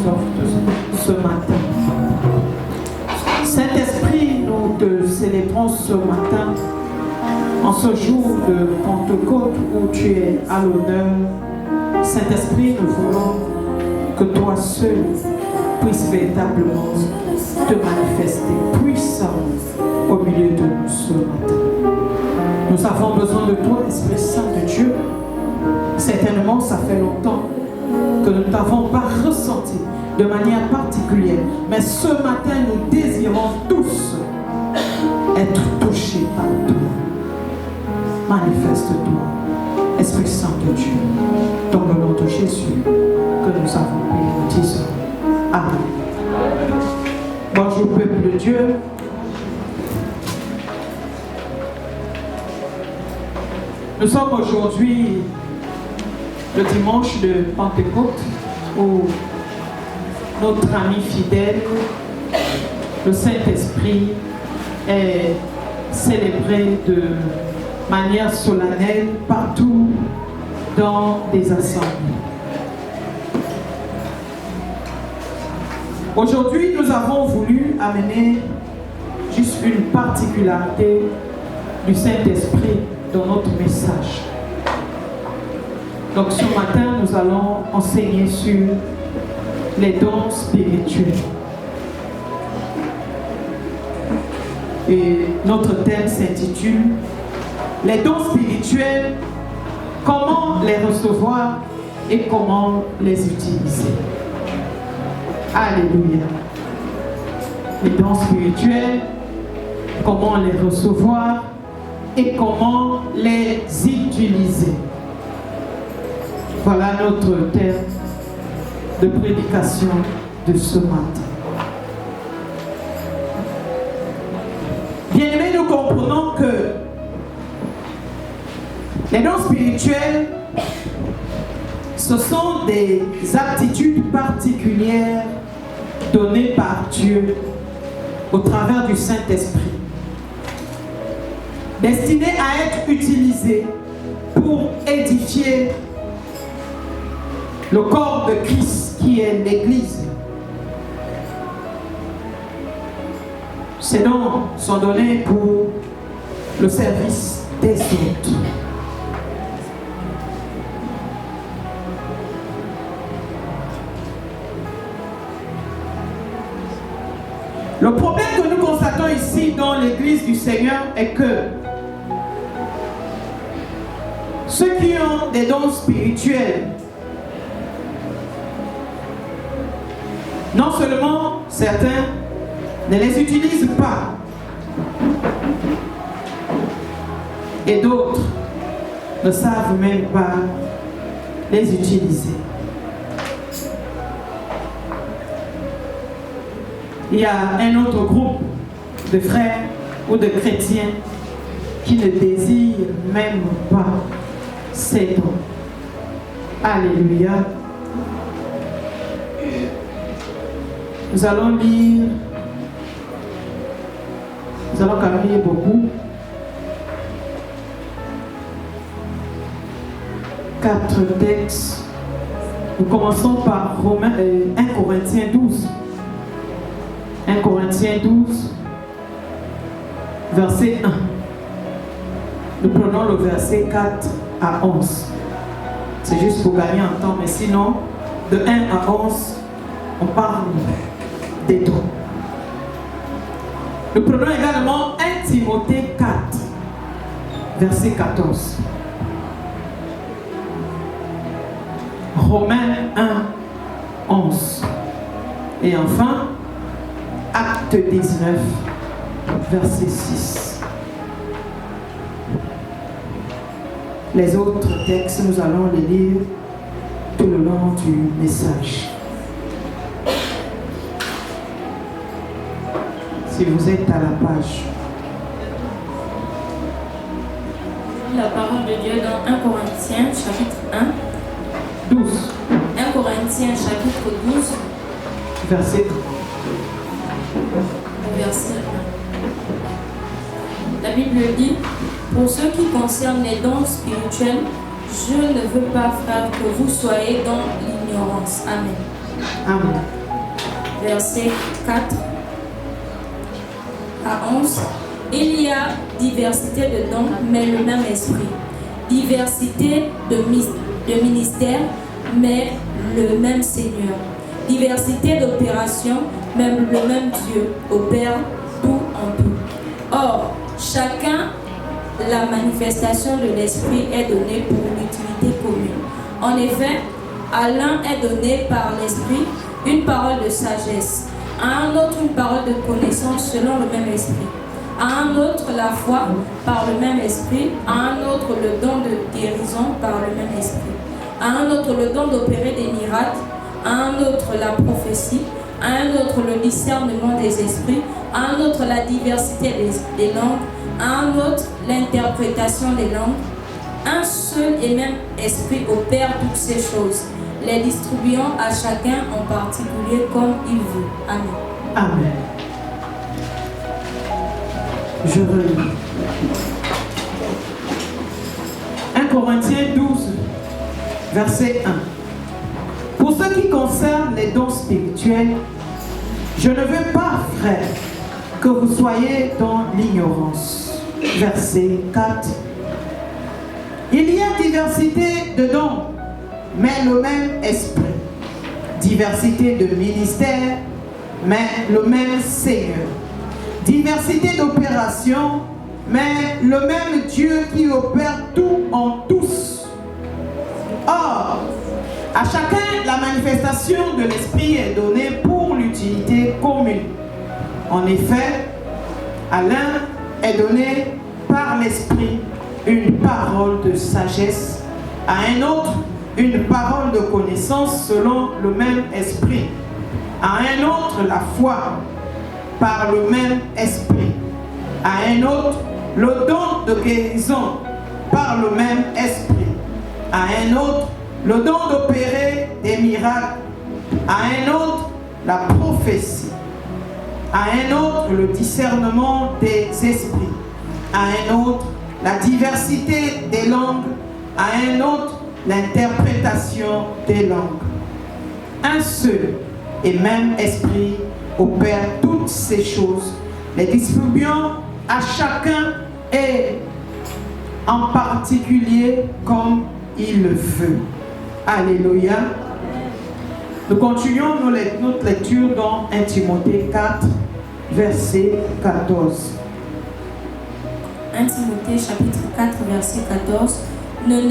forte ce matin. Saint-Esprit, nous te célébrons ce matin, en ce jour de Pentecôte où tu es à l'honneur. Saint-Esprit, nous voulons que toi seul puisses véritablement te manifester puissamment au milieu de nous ce matin. Nous avons besoin de toi, Esprit Saint de Dieu. Certainement, ça fait longtemps que nous ne t'avons pas ressenti de manière particulière. Mais ce matin, nous désirons tous être touchés par toi. Manifeste-toi, Esprit Saint de Dieu, dans le nom de Jésus que nous avons prié, nous disons Amen. Bonjour peuple de Dieu. Nous sommes aujourd'hui le dimanche de Pentecôte où notre ami fidèle, le Saint-Esprit, est célébré de manière solennelle partout dans des assemblées. Aujourd'hui, nous avons voulu amener juste une particularité du Saint-Esprit dans notre message. Donc ce matin, nous allons enseigner sur les dons spirituels. Et notre thème s'intitule les dons spirituels, comment les recevoir et comment les utiliser. Alléluia. Les dons spirituels, comment les recevoir et comment les utiliser. Voilà notre thème de prédication de ce matin. Bien-aimés, nous comprenons que les dons spirituels, ce sont des aptitudes particulières données par Dieu au travers du Saint-Esprit, destinées à être utilisées pour édifier le corps de Christ qui est l'Église. Ces dons sont donnés pour le service des autres. Le problème que nous constatons ici dans l'Église du Seigneur est que ceux qui ont des dons spirituels, non seulement certains ne les utilisent pas, et d'autres ne savent même pas les utiliser. Il y a un autre groupe de frères ou de chrétiens qui ne désirent même pas ces dons. Alléluia. Nous allons lire, nous allons quand même lire beaucoup. 4 textes. Nous commençons par 1 Corinthiens 12. 1 Corinthiens 12, verset 1. Nous prenons le verset 4 à 11. C'est juste pour gagner en temps, mais sinon, de 1 à 11, on parle des dons. Nous prenons également 1 Timothée 4, verset 14. Romains 1, 11. Et enfin, Acte 19, verset 6. Les autres textes, nous allons les lire tout le long du message. Si vous êtes à la page. La parole de Dieu dans 1 Corinthiens, chapitre 1. 12. 1 Corinthiens, chapitre 12. Verset 1. Verset 1. La Bible dit, pour ce qui concerne les dons spirituels, je ne veux pas, frère, que vous soyez dans l'ignorance. Amen. Amen. Verset 4 à 11. Il y a diversité de dons, mais le même esprit. Diversité de ministères, mais le même Seigneur. Diversité d'opérations, même le même Dieu opère tout en tout. Or, chacun, la manifestation de l'esprit est donnée pour l'utilité commune. En effet, à l'un est donné par l'esprit une parole de sagesse, à un autre une parole de connaissance selon le même esprit, à un autre la foi par le même esprit, à un autre le don de guérison par le même esprit, à un autre le don d'opérer des miracles, à un autre la prophétie, à un autre le discernement des esprits, à un autre la diversité des langues, à un autre l'interprétation des langues. Un seul et même esprit opère toutes ces choses, les distribuant à chacun en particulier comme il veut. Amen. Amen. Je relis. 1 Corinthiens 12, verset 1. Pour ce qui concerne les dons spirituels, je ne veux pas, frères, que vous soyez dans l'ignorance. Verset 4. Il y a diversité de dons, mais le même esprit. Diversité de ministères, mais le même Seigneur. Diversité d'opérations, mais le même Dieu qui opère tout en tous. Or, à chacun, la manifestation de l'esprit est donnée pour l'utilité commune. En effet, à l'un est donnée par l'esprit une parole de sagesse, à un autre une parole de connaissance selon le même esprit, à un autre la foi par le même esprit, à un autre le don de guérison par le même esprit, à un autre le don d'opérer des miracles, à un autre la prophétie, à un autre le discernement des esprits, à un autre la diversité des langues, à un autre l'interprétation des langues. Un seul et même esprit opère toutes ces choses, les distribuant à chacun et en particulier comme il le veut. Alléluia. Nous continuons notre lecture dans 1 Timothée 4, verset 14. 1 Timothée chapitre 4, verset 14. Ne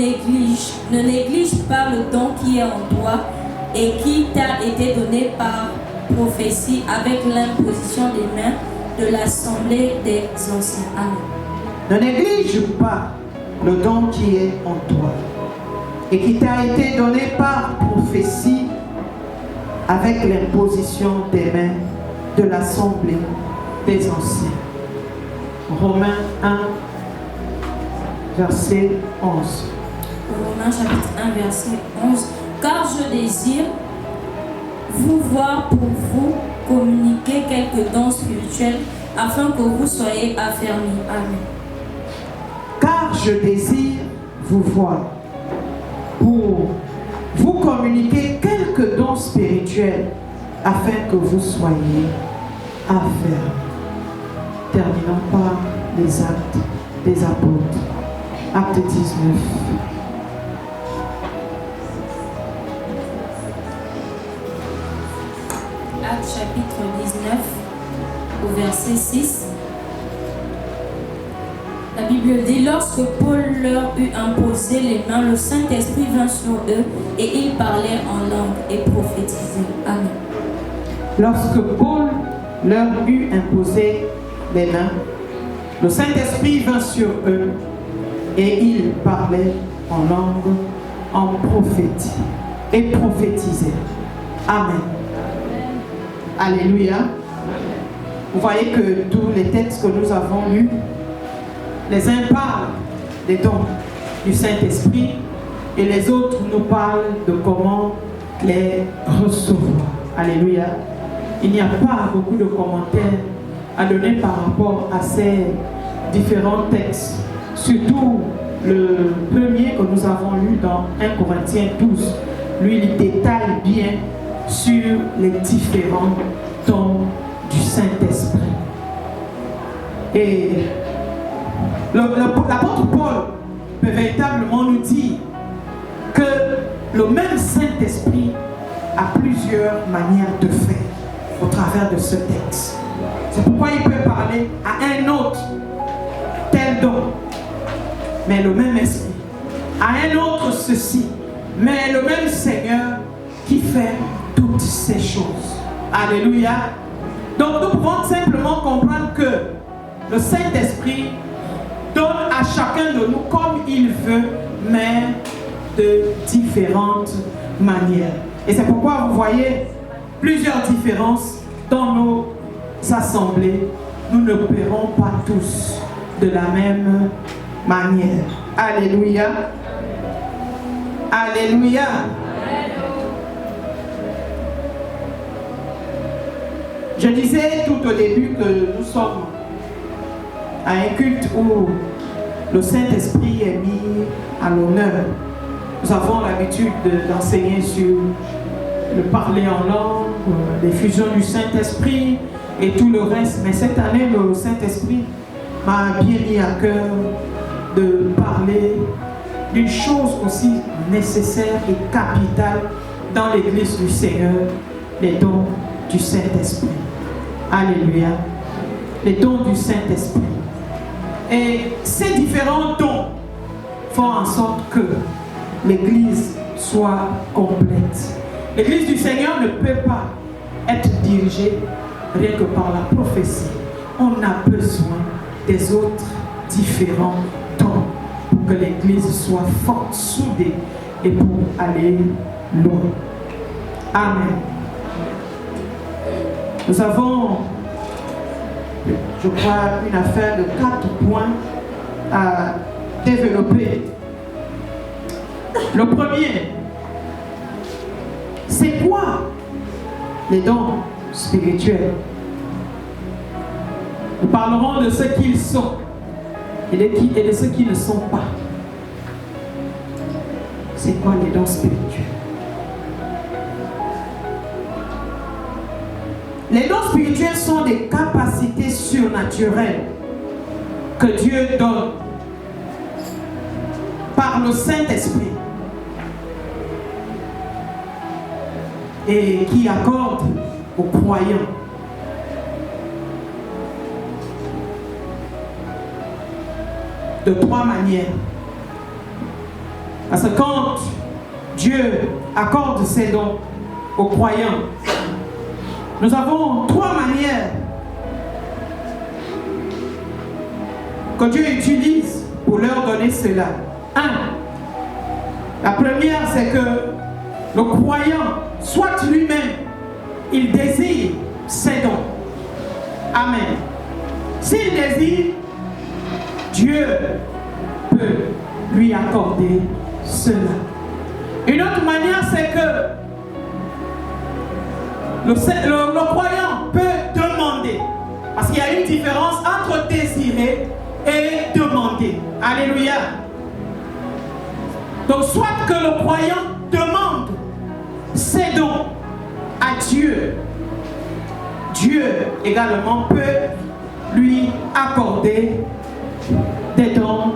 néglige pas le don qui est en toi et qui t'a été donné par prophétie avec l'imposition des mains de l'assemblée des anciens. Amen. Ne néglige pas le don qui est en toi et qui t'a été donné par prophétie avec l'imposition des mains de l'assemblée des anciens. Romains 1, verset 11. Romains chapitre 1, verset 11. Car je désire vous voir pour vous communiquer quelques dons spirituels afin que vous soyez affermis. Amen. Car je désire vous voir pour vous communiquer quelques dons spirituels afin que vous soyez affermis. Terminons par les actes des apôtres. Acte 19. Acte chapitre 19 au verset 6. La Bible dit, lorsque Paul leur eut imposé les mains, le Saint-Esprit vint sur eux et ils parlaient en langue et prophétisaient. Amen. Lorsque Paul leur eut imposé les mains, le Saint-Esprit vint sur eux et ils parlaient en langue, en prophétie et prophétisaient. Amen. Alléluia. Vous voyez que tous les textes que nous avons lus, les uns parlent des dons du Saint-Esprit et les autres nous parlent de comment les recevoir. Alléluia. Il n'y a pas beaucoup de commentaires à donner par rapport à ces différents textes. Surtout le premier que nous avons lu dans 1 Corinthiens 12. Lui, il détaille bien sur les différents dons du Saint-Esprit. Et l'apôtre Paul peut véritablement nous dire que le même Saint-Esprit a plusieurs manières de faire au travers de ce texte. C'est pourquoi il peut parler à un autre tel don, mais le même esprit. À un autre ceci, mais le même Seigneur qui fait toutes ces choses. Alléluia. Donc nous pouvons simplement comprendre que le Saint-Esprit donne à chacun de nous comme il veut, mais de différentes manières. Et c'est pourquoi vous voyez plusieurs différences dans nos assemblées. Nous ne paierons pas tous de la même manière. Alléluia. Alléluia. Je disais tout au début que nous sommes à un culte où le Saint-Esprit est mis à l'honneur. Nous avons l'habitude d'enseigner sur le parler en langue, l'effusion du Saint-Esprit et tout le reste. Mais cette année, le Saint-Esprit m'a bien mis à cœur de parler d'une chose aussi nécessaire et capitale dans l'Église du Seigneur, les dons du Saint-Esprit. Alléluia. Les dons du Saint-Esprit. Et ces différents dons font en sorte que l'Église soit complète. L'Église du Seigneur ne peut pas être dirigée rien que par la prophétie. On a besoin des autres différents dons pour que l'Église soit forte, soudée et pour aller loin. Amen. Nous avons, je crois, une affaire de 4 points à développer. Le premier, c'est quoi les dons spirituels? Nous parlerons de ce qu'ils sont et de ce qui ne sont pas. C'est quoi les dons spirituels? Les dons spirituels sont des capacités surnaturelles que Dieu donne par le Saint-Esprit et qui accorde aux croyants. De 3 manières. Parce que quand Dieu accorde ses dons aux croyants, nous avons 3 manières que Dieu utilise pour leur donner cela. 1. La première, c'est que le croyant, soit lui-même, il désire ses dons. Amen. S'il désire, Dieu peut lui accorder cela. Une autre manière, c'est que le croyant peut demander. Parce qu'il y a une différence entre désirer et demander. Alléluia. Donc soit que le croyant demande ses dons à Dieu. Dieu également peut lui accorder des dons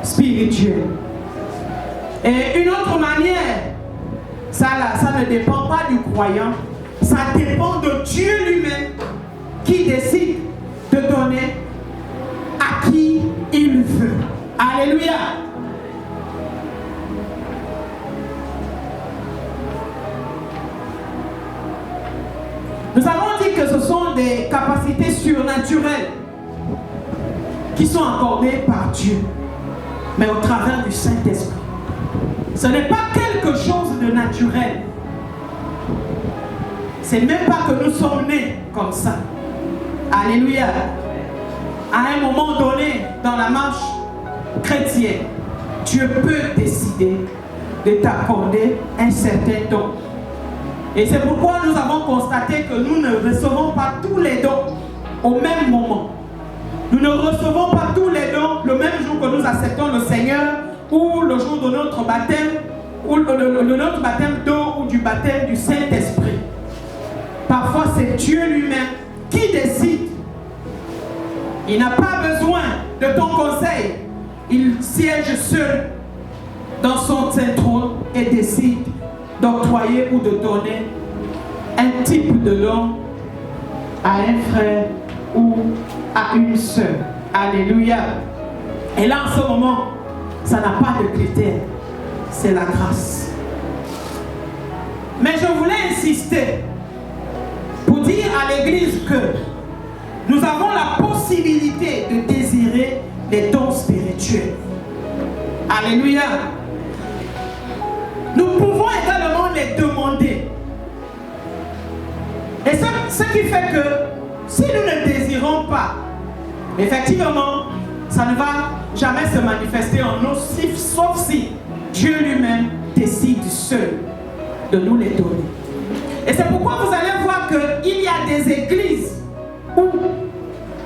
spirituels. Et une autre manière, ça ne dépend pas du croyant, ça dépend de Dieu lui-même qui décide de donner à qui il veut. Alléluia. Nous avons dit que ce sont des capacités surnaturelles qui sont accordées par Dieu, mais au travers du Saint-Esprit. Ce n'est pas quelque chose de naturel. C'est même pas que nous sommes nés comme ça. Alléluia. À un moment donné, dans la marche chrétienne, Dieu peut décider de t'accorder un certain don. Et c'est pourquoi nous avons constaté que nous ne recevons pas tous les dons au même moment. Nous ne recevons pas tous les dons le même jour que nous acceptons le Seigneur, ou le jour de notre baptême, ou de notre baptême d'eau, ou du baptême du Saint-Esprit. Parfois, c'est Dieu lui-même qui décide. Il n'a pas besoin de ton conseil. Il siège seul dans son saint trône et décide d'octroyer ou de donner un type de don à un frère ou à une sœur. Alléluia. Et là, en ce moment, ça n'a pas de critère. C'est la grâce. Mais je voulais insister pour dire à l'Église que nous avons la possibilité de désirer les dons spirituels. Alléluia. Nous pouvons également les demander. Et ce qui fait que si nous ne désirons pas, effectivement, ça ne va jamais se manifester en nous, sauf si Dieu lui-même décide seul de nous les donner. Et c'est pourquoi vous allez voir qu'il y a des églises où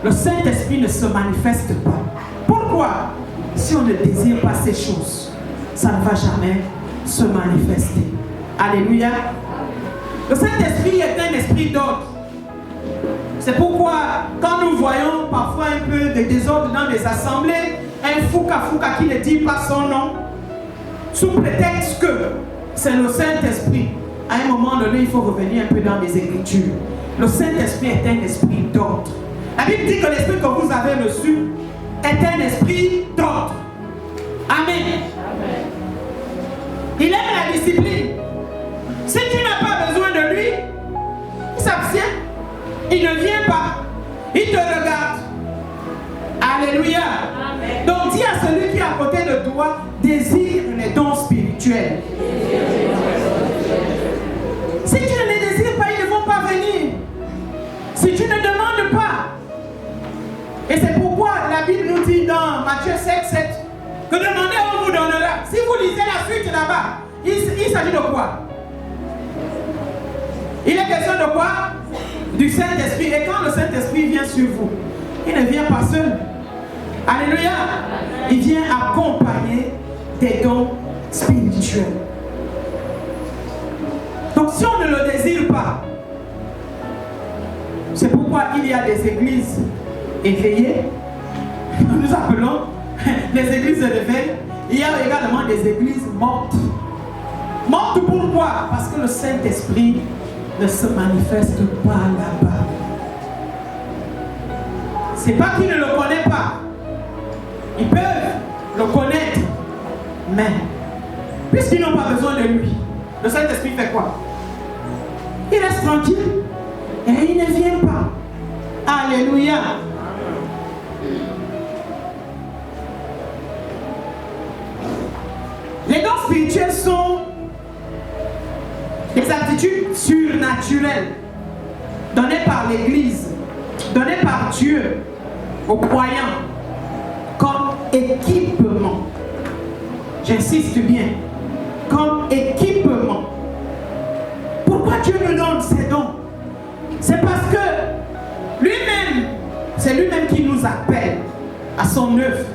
le Saint-Esprit ne se manifeste pas. Pourquoi? Si on ne désire pas ces choses, ça ne va jamais se manifester. Alléluia. Le Saint-Esprit est un esprit d'ordre. C'est pourquoi, quand nous voyons parfois un peu de désordre dans les assemblées, un fouka qui ne dit pas son nom, sous prétexte que c'est le Saint-Esprit, à un moment donné, il faut revenir un peu dans les Écritures. Le Saint-Esprit est un esprit d'ordre. La Bible dit que l'esprit que vous avez reçu est un esprit d'ordre. Amen. Il aime la discipline. Si tu n'as pas besoin de lui, il s'abstient. Il ne vient pas. Il te regarde. Alléluia. Amen. Donc dis à celui qui est à côté de toi, désire les dons spirituels. Si tu ne les désires pas, ils ne vont pas venir. Si tu ne demandes pas. Et c'est pourquoi la Bible nous dit dans Matthieu 7, que demandez, on vous donnera. Si vous lisez la suite là-bas, il s'agit de quoi? Il est question de quoi? Du Saint-Esprit. Et quand le Saint-Esprit vient sur vous, il ne vient pas seul. Alléluia. Il vient accompagner des dons spirituels. Donc si on ne le désire pas, c'est pourquoi il y a des églises éveillées, nous appelons les églises de réveil. Il y a également des églises mortes. Mortes pourquoi? Parce que le Saint-Esprit ne se manifeste pas là-bas. C'est pas qu'ils ne le connaissent pas. Ils peuvent le connaître. Mais, puisqu'ils n'ont pas besoin de lui, le Saint-Esprit fait quoi? Il reste tranquille et il ne vient pas. Alléluia. Les dons spirituels sont des aptitudes surnaturelles données par l'Église, données par Dieu aux croyants comme équipement. J'insiste bien, comme équipement. Pourquoi Dieu nous donne ces dons? C'est parce que lui-même, c'est lui-même qui nous appelle à son œuvre.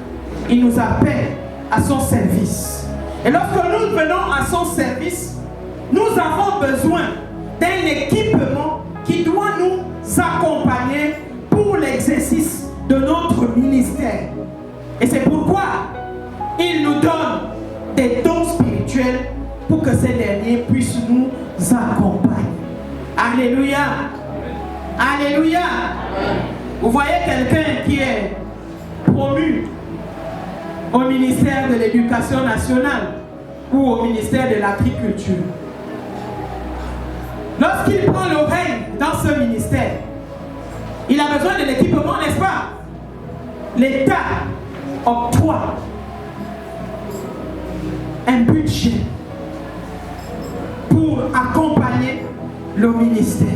Il nous appelle à son service. Et lorsque nous venons à son service, nous avons besoin d'un équipement qui doit nous accompagner pour l'exercice de notre ministère. Et c'est pourquoi il nous donne des dons spirituels pour que ces derniers puissent nous accompagner. Alléluia. Alléluia. Vous voyez quelqu'un qui est promu au ministère de l'Éducation nationale ou au ministère de l'Agriculture. Lorsqu'il prend le règne dans ce ministère, il a besoin de l'équipement, n'est-ce pas? L'État octroie un budget pour accompagner le ministère.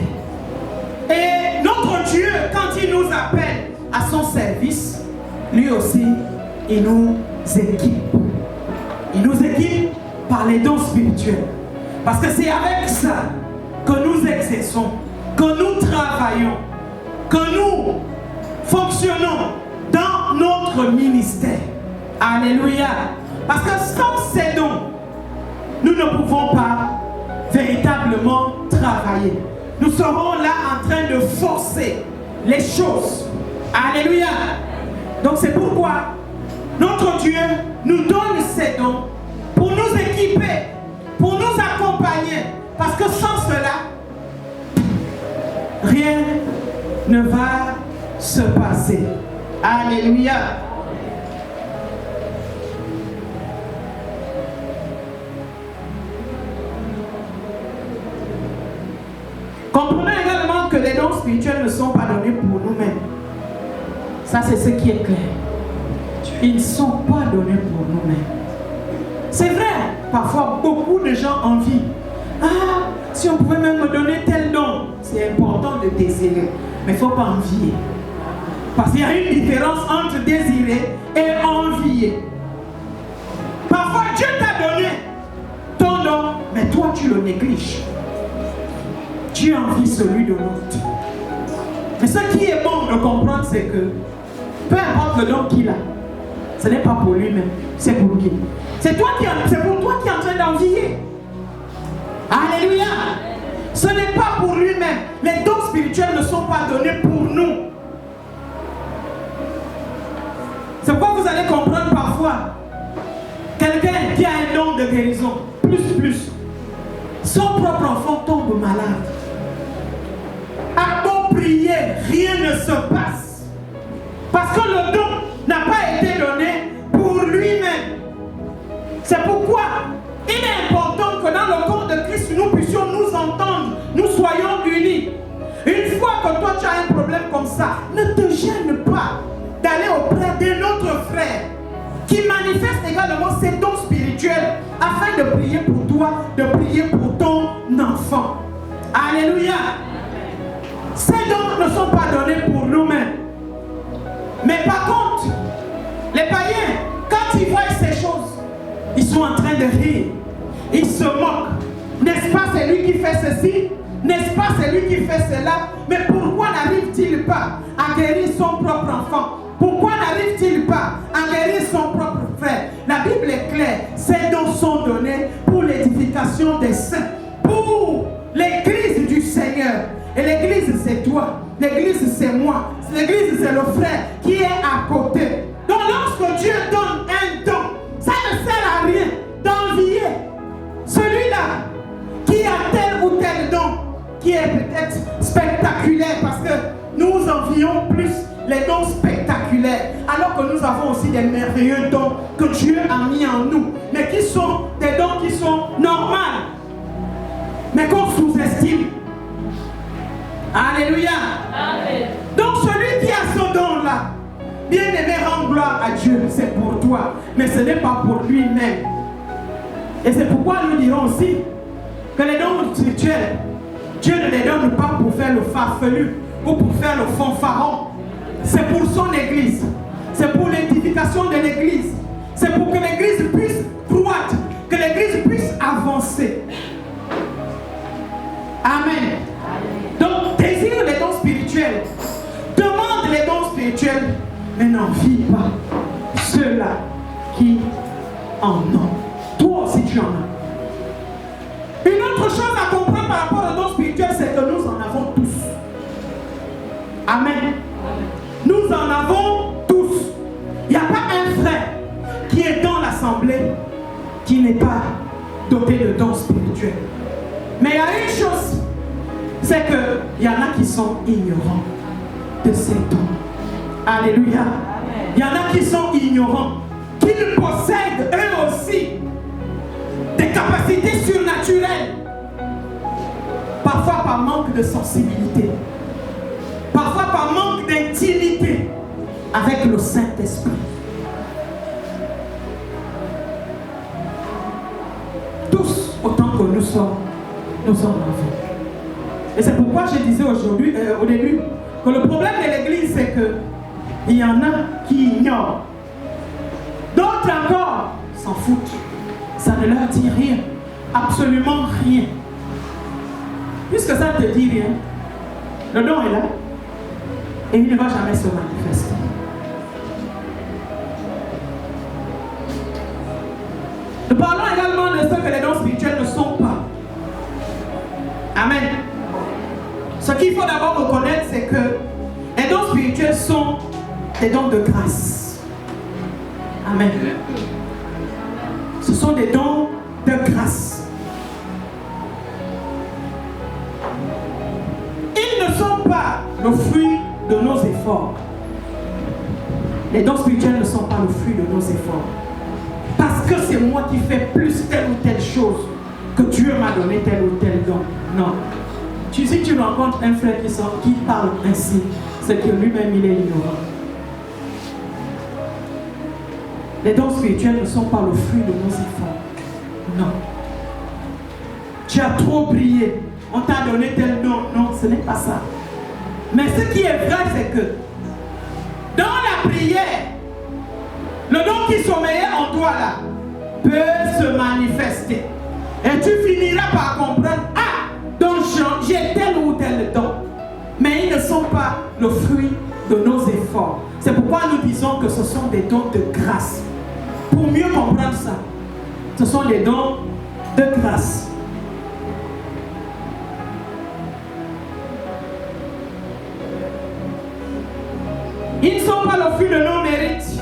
Et notre Dieu, quand il nous appelle à son service, lui aussi, il nous équipe. Il nous équipe par les dons spirituels. Parce que c'est avec ça que nous exerçons, que nous travaillons, que nous fonctionnons dans notre ministère. Alléluia. Parce que sans ces dons, nous ne pouvons pas véritablement travailler. nous serons là en train de forcer les choses. Alléluia. Donc c'est pourquoi notre Dieu nous donne ces dons pour nous équiper, pour nous accompagner. Parce que sans cela, rien ne va se passer. Alléluia. Comprenons également que les dons spirituels ne sont pas donnés pour nous-mêmes. Ça, c'est ce qui est clair. Ils ne sont pas donnés pour nous-mêmes. C'est vrai, parfois beaucoup de gens envient. Ah, si on pouvait même me donner tel don. C'est important de désirer, mais il ne faut pas envier. Parce qu'il y a une différence entre désirer et envier. Parfois, Dieu t'a donné ton don, mais toi, tu le négliges. Dieu envie celui de l'autre. Mais ce qui est bon de comprendre, c'est que peu importe le don qu'il a, ce n'est pas pour lui-même, c'est pour qui? C'est pour toi qui es en train d'envier. Alléluia. Ce n'est pas pour lui-même. Les dons spirituels ne sont pas donnés pour nous. C'est pourquoi vous allez comprendre parfois quelqu'un qui a un don de guérison, plus, son propre enfant tombe malade. À beau prier, rien ne se passe. Parce que le don n'a pas été donné pour lui-même. C'est pourquoi il est important que dans le corps de Christ, nous puissions nous entendre, nous soyons unis. Une fois que toi tu as un problème comme ça, ne te gêne pas d'aller auprès d'un autre frère qui manifeste également ses dons spirituels afin de prier pour toi, de prier pour ton enfant. Alléluia. Ces dons ne sont pas donnés pour nous-mêmes. Mais par contre, les païens, quand ils voient ces choses, ils sont en train de rire. Ils se moquent. N'est-ce pas, c'est lui qui fait ceci? N'est-ce pas, c'est lui qui fait cela? Mais pourquoi n'arrive-t-il pas à guérir son propre enfant? Pourquoi n'arrive-t-il pas à guérir son propre frère? La Bible est claire. Ces dons sont donnés pour l'édification des saints, pour l'église du Seigneur. Et l'église, c'est toi. L'église, c'est moi. L'église, c'est le frère qui est à côté. Donc lorsque Dieu donne un don, ça ne sert à rien d'envier celui-là qui a tel ou tel don, qui est peut-être spectaculaire, parce que nous envions plus les dons spectaculaires, alors que nous avons aussi des merveilleux dons que Dieu a mis en nous, mais qui sont des dons qui sont normaux, mais qu'on sous-estime. Alléluia. Amen. Donc celui qui a ce don-là, bien aimé, rend gloire à Dieu, c'est pour toi, mais ce n'est pas pour lui-même. Et c'est pourquoi nous dirons aussi que les dons spirituels, Dieu ne les donne pas pour faire le farfelu ou pour faire le fanfaron. C'est pour son église. C'est pour l'édification de l'église. C'est pour que l'église puisse croître, que l'église puisse avancer. Amen. Donc, désire les dons spirituels. Demande les dons spirituels, mais n'envie pas ceux-là qui en ont. Toi aussi, tu en as. Une autre chose à comprendre par rapport aux dons spirituels, c'est que nous en avons tous. Amen. Nous en avons tous. Il n'y a pas un frère qui est dans l'assemblée qui n'est pas doté de dons spirituels. Mais il y a une chose, c'est qu'il y en a qui sont ignorants de ces dons. Alléluia. Il y en a qui sont ignorants, qui possèdent eux aussi des capacités surnaturelles. Parfois par manque de sensibilité. Parfois par manque d'intimité avec le Saint-Esprit. Tous, autant que nous sommes enfants. Et c'est pourquoi je disais aujourd'hui, au début, que le problème de l'Église, c'est qu'il y en a qui ignorent. D'autres encore s'en foutent. Ça ne leur dit rien. Absolument rien. Puisque ça ne te dit rien, le don est là. Et il ne va jamais se manifester. Nous parlons également de ce que les dons spirituels ne sont pas. Amen. des dons de grâce. Amen. Ce sont des dons de grâce. Ils ne sont pas le fruit de nos efforts. Les dons spirituels ne sont pas le fruit de nos efforts. Parce que c'est moi qui fais plus telle ou telle chose que Dieu m'a donné tel ou tel don. Non. Si tu rencontres un frère qui parle ainsi, c'est que lui-même il est ignorant. Les dons spirituels ne sont pas le fruit de nos efforts. Non. Tu as trop prié. On t'a donné tel don. Non, ce n'est pas ça. Mais ce qui est vrai, c'est que dans la prière, le don qui sommeillait en toi là peut se manifester. Et tu finiras par comprendre, ah, donc j'ai tel ou tel don. Mais ils ne sont pas le fruit de nos efforts. C'est pourquoi nous disons que ce sont des dons de grâce. Pour mieux comprendre ça, ce sont des dons de grâce. Ils ne sont pas le fruit de nos mérites.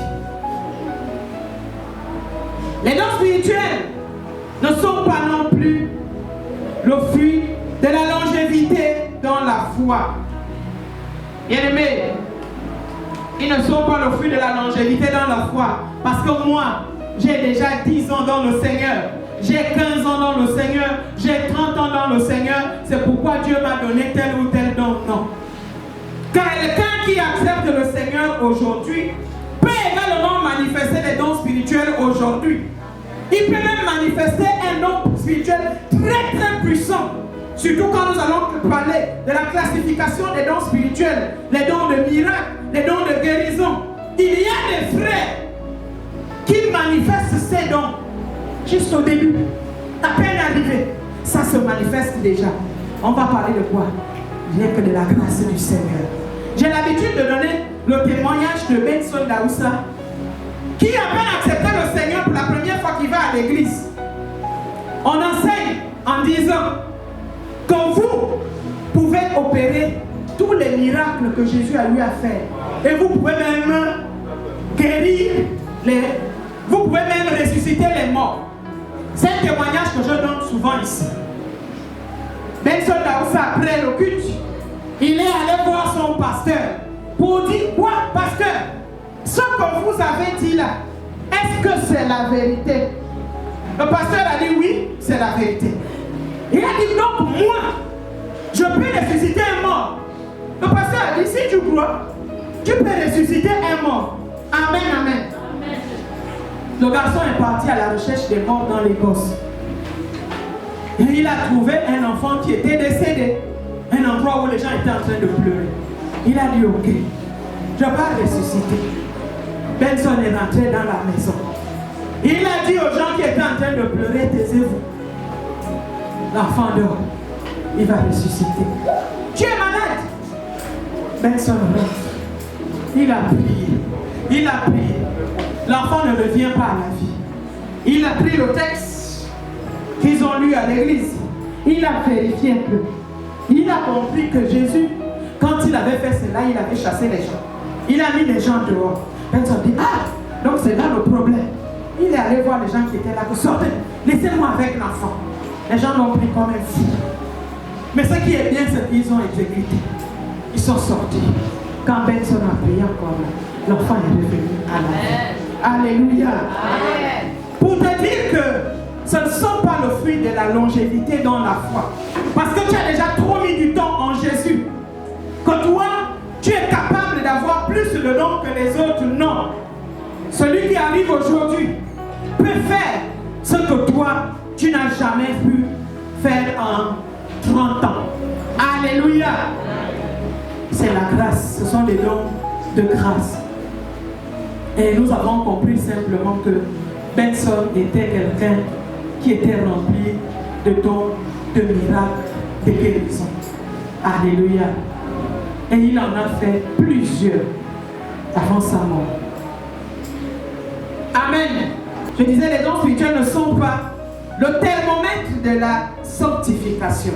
Les dons spirituels ne sont pas non plus le fruit de la longévité dans la foi. Bien-aimés, ils ne sont pas le fruit de la longévité dans la foi. Parce que moi, j'ai déjà 10 ans dans le Seigneur. J'ai 15 ans dans le Seigneur. J'ai 30 ans dans le Seigneur. C'est pourquoi Dieu m'a donné tel ou tel don. Non. Quelqu'un qui accepte le Seigneur aujourd'hui peut également manifester les dons spirituels aujourd'hui. Il peut même manifester un don spirituel très très puissant. Surtout quand nous allons parler de la classification des dons spirituels, les dons de miracles, les dons de guérison. Il y a des frères qui manifestent ces dons juste au début, à peine arrivé. Ça se manifeste déjà. On va parler de quoi? Il n'y a que de la grâce du Seigneur. J'ai l'habitude de donner le témoignage de Benson Daoussa, qui a peine accepté le Seigneur pour la première fois qu'il va à l'église. On enseigne en disant que vous pouvez opérer tous les miracles que Jésus a eu à faire. Et vous pouvez même guérir vous pouvez même ressusciter les morts. C'est un témoignage que je donne souvent ici. Benson Daoussa, après le culte, il est allé voir son pasteur pour dire, quoi, pasteur, ce que vous avez dit là, est-ce que c'est la vérité? Le pasteur a dit oui, c'est la vérité. Il a dit donc moi, je peux ressusciter un mort. Le pasteur a dit si tu crois, tu peux ressusciter un mort. Amen, amen. Le garçon est parti à la recherche des morts dans les gosses. Et il a trouvé un enfant qui était décédé. Un endroit où les gens étaient en train de pleurer. Il a dit ok, je vais ressusciter. Benson est rentré dans la maison. Il a dit aux gens qui étaient en train de pleurer, taisez-vous. L'enfant dort. Il va ressusciter. Tu es malade. Benson rentre. Il a prié. Il a prié. L'enfant ne revient pas à la vie. Il a pris le texte qu'ils ont lu à l'église. Il a vérifié un peu. Il a compris que Jésus, quand il avait fait cela, il avait chassé les gens. Il a mis les gens dehors. Benson dit, ah, donc c'est là le problème. Il est allé voir les gens qui étaient là. Sortez, laissez-moi avec l'enfant. Les gens l'ont pris comme un fou. Mais ce qui est bien, c'est qu'ils ont exécuté. Ils sont sortis. Quand Benson a prié encore, l'enfant est revenu à la vie. Alléluia. Amen. Pour te dire que ce ne sont pas le fruit de la longévité dans la foi. Parce que tu as déjà trop mis du temps en Jésus. Que toi, tu es capable d'avoir plus de dons que les autres. Non. Celui qui arrive aujourd'hui peut faire ce que toi, tu n'as jamais pu faire en 30 ans. Alléluia. C'est la grâce. Ce sont des dons de grâce. Et nous avons compris simplement que Benson était quelqu'un qui était rempli de dons, de miracles, de guérison. Alléluia. Et il en a fait plusieurs avant sa mort. Amen. Je disais, les dons spirituels ne sont pas le thermomètre de la sanctification.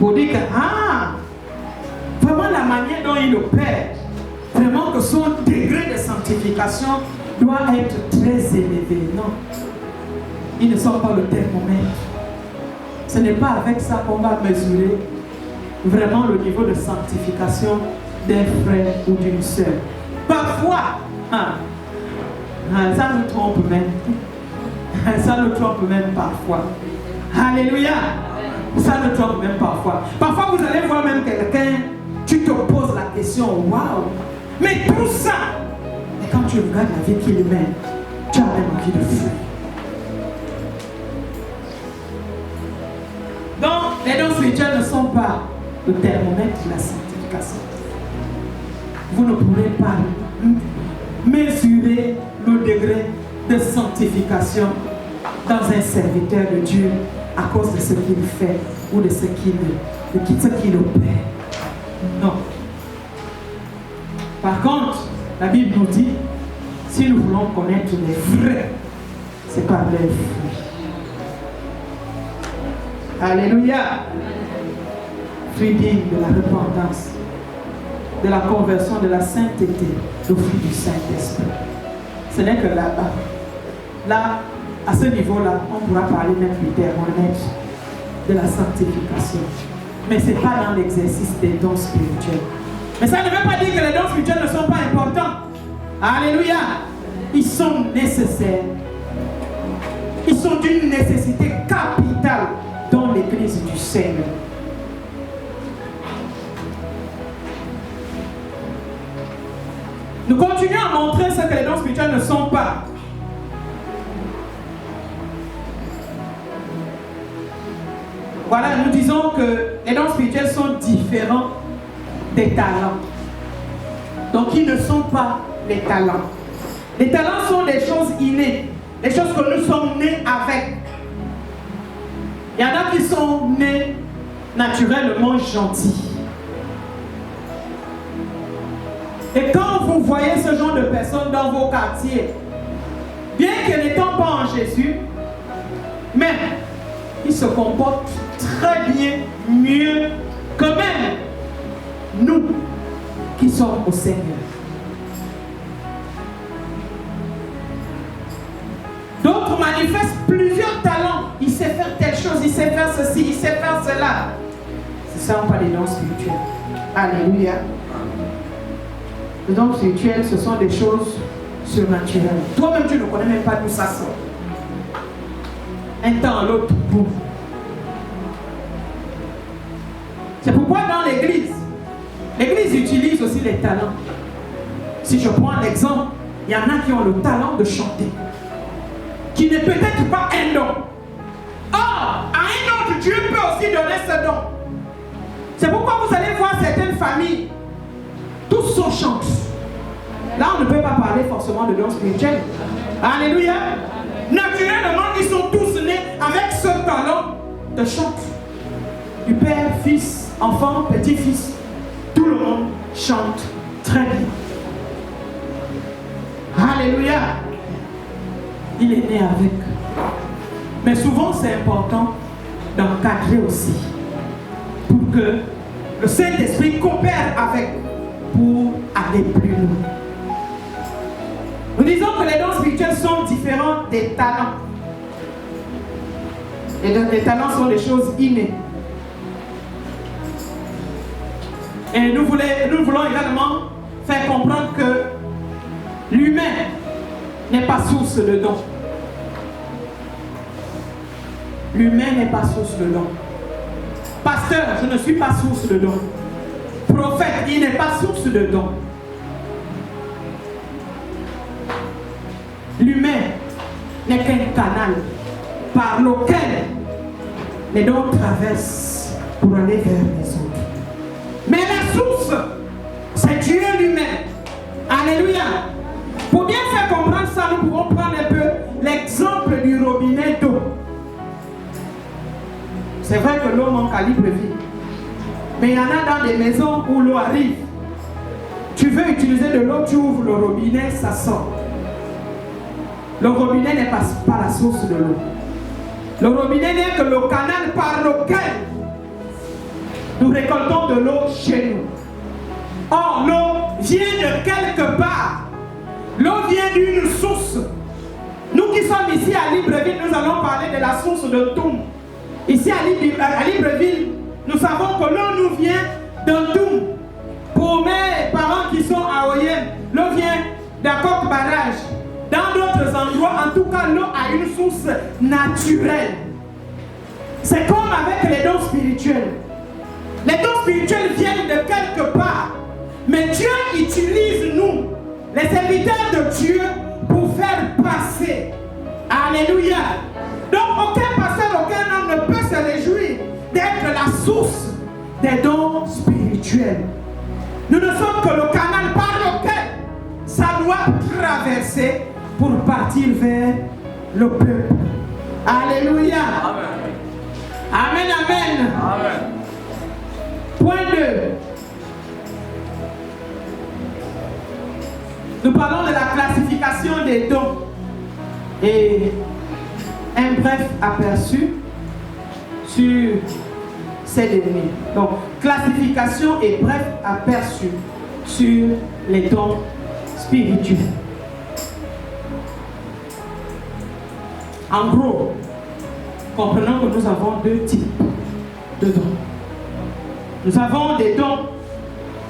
Pour dire que, vraiment la manière dont il opère, vraiment que son délire sanctification doit être très élevé. Non. Ils ne sont pas le thermomètre. Ce n'est pas avec ça qu'on va mesurer vraiment le niveau de sanctification d'un frère ou d'une sœur. Parfois, ça nous trompe même. Ça nous trompe même parfois. Alléluia. Ça nous trompe même parfois. Parfois, vous allez voir même quelqu'un, tu te poses la question, waouh, mais tout ça, et quand tu regardes la vie qu'il mène, tu as même envie de fuir. Donc, les dons spirituels ne sont pas le thermomètre de la sanctification. Vous ne pourrez pas mesurer le degré de sanctification dans un serviteur de Dieu à cause de ce qu'il fait ou de ce qu'il opère. Non. Par contre, la Bible nous dit, si nous voulons connaître les vrais, c'est par les fruits. Alléluia. Fruit digne de la repentance, de la conversion, de la sainteté, le fruit du Saint-Esprit. Ce n'est que là-bas. Là, à ce niveau-là, on pourra parler même du thermomètre de la sanctification. Mais ce n'est pas dans l'exercice des dons spirituels. Mais ça ne veut pas dire que les dons spirituels ne sont pas importants. Alléluia. Ils sont nécessaires. Ils sont d'une nécessité capitale dans l'Église du Seigneur. Nous continuons à montrer ce que les dons spirituels ne sont pas. Voilà, nous disons que les dons spirituels sont différents des talents. Donc, ils ne sont pas les talents. Les talents sont des choses innées, des choses que nous sommes nés avec. Il y en a qui sont nés naturellement gentils. Et quand vous voyez ce genre de personnes dans vos quartiers, bien que n'étant pas en Jésus, mais ils se comportent très bien, mieux que même nous qui sommes au Seigneur. D'autres manifestent plusieurs talents. Il sait faire telle chose, il sait faire ceci, il sait faire cela. Ce ne sont pas des dons spirituels. Alléluia. Les dons spirituels, ce sont des choses surnaturelles. Toi-même, tu ne connais même pas d'où ça sort. Un temps, l'autre, boum. C'est pourquoi dans l'église utilise aussi les talents. Si je prends l'exemple, il y en a qui ont le talent de chanter, qui n'est peut-être pas un don. Or, à un autre, Dieu peut aussi donner ce don. C'est pourquoi vous allez voir certaines familles, tous sont chanteurs. Là, on ne peut pas parler forcément de dons spirituels. Alléluia. Naturellement, ils sont tous nés avec ce talent de chant. Du père, fils, enfant, petit-fils. Tout le monde chante très bien. Alléluia. Il est né avec. Mais souvent, c'est important d'encadrer aussi pour que le Saint-Esprit coopère avec pour aller plus loin. Nous disons que les dons spirituels sont différents des talents. Et les talents sont des choses innées. Et nous voulons également faire comprendre que l'humain n'est pas source de dons. L'humain n'est pas source de dons. Pasteur, je ne suis pas source de dons. Prophète, il n'est pas source de dons. L'humain n'est qu'un canal par lequel les dons traversent pour aller vers les autres. Mais la source, c'est Dieu lui-même. Alléluia. Pour bien faire comprendre ça, nous pouvons prendre un peu l'exemple du robinet d'eau. C'est vrai que l'eau manque à libre vie. Mais il y en a dans des maisons où l'eau arrive. Tu veux utiliser de l'eau, tu ouvres le robinet, ça sort. Le robinet n'est pas la source de l'eau. Le robinet n'est que le canal par lequel nous récoltons de l'eau chez nous. Or, l'eau vient de quelque part. L'eau vient d'une source. Nous qui sommes ici à Libreville, nous allons parler de la source de Toum. Ici à Libreville, nous savons que l'eau nous vient de Toum. Pour mes parents qui sont à Oyem, l'eau vient d'Akok Barrage. Dans d'autres endroits, en tout cas, l'eau a une source naturelle. C'est comme avec les dons spirituels. Les dons spirituels viennent de quelque part. Mais Dieu utilise nous, les serviteurs de Dieu, pour faire passer. Alléluia. Donc aucun pasteur, aucun homme ne peut se réjouir d'être la source des dons spirituels. Nous ne sommes que le canal par lequel ça doit traverser pour partir vers le peuple. Alléluia. Amen. Amen, amen. Amen. Point 2. Nous parlons de la classification des dons et un bref aperçu sur ces derniers. Donc, classification et bref aperçu sur les dons spirituels. En gros, comprenons que nous avons deux types de dons. Nous avons des dons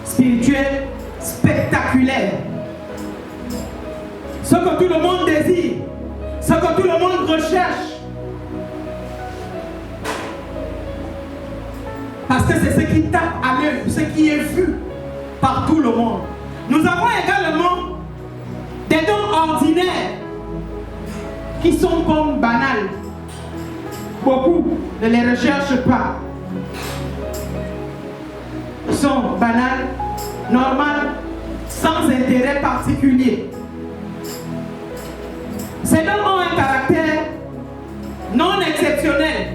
spirituels spectaculaires. Ce que tout le monde désire, ce que tout le monde recherche. Parce que c'est ce qui tape à l'œil, ce qui est vu par tout le monde. Nous avons également des dons ordinaires qui sont comme banals. Beaucoup ne les recherchent pas. Ils sont banals, normales, sans intérêt particulier. Ces dons ont un caractère non exceptionnel.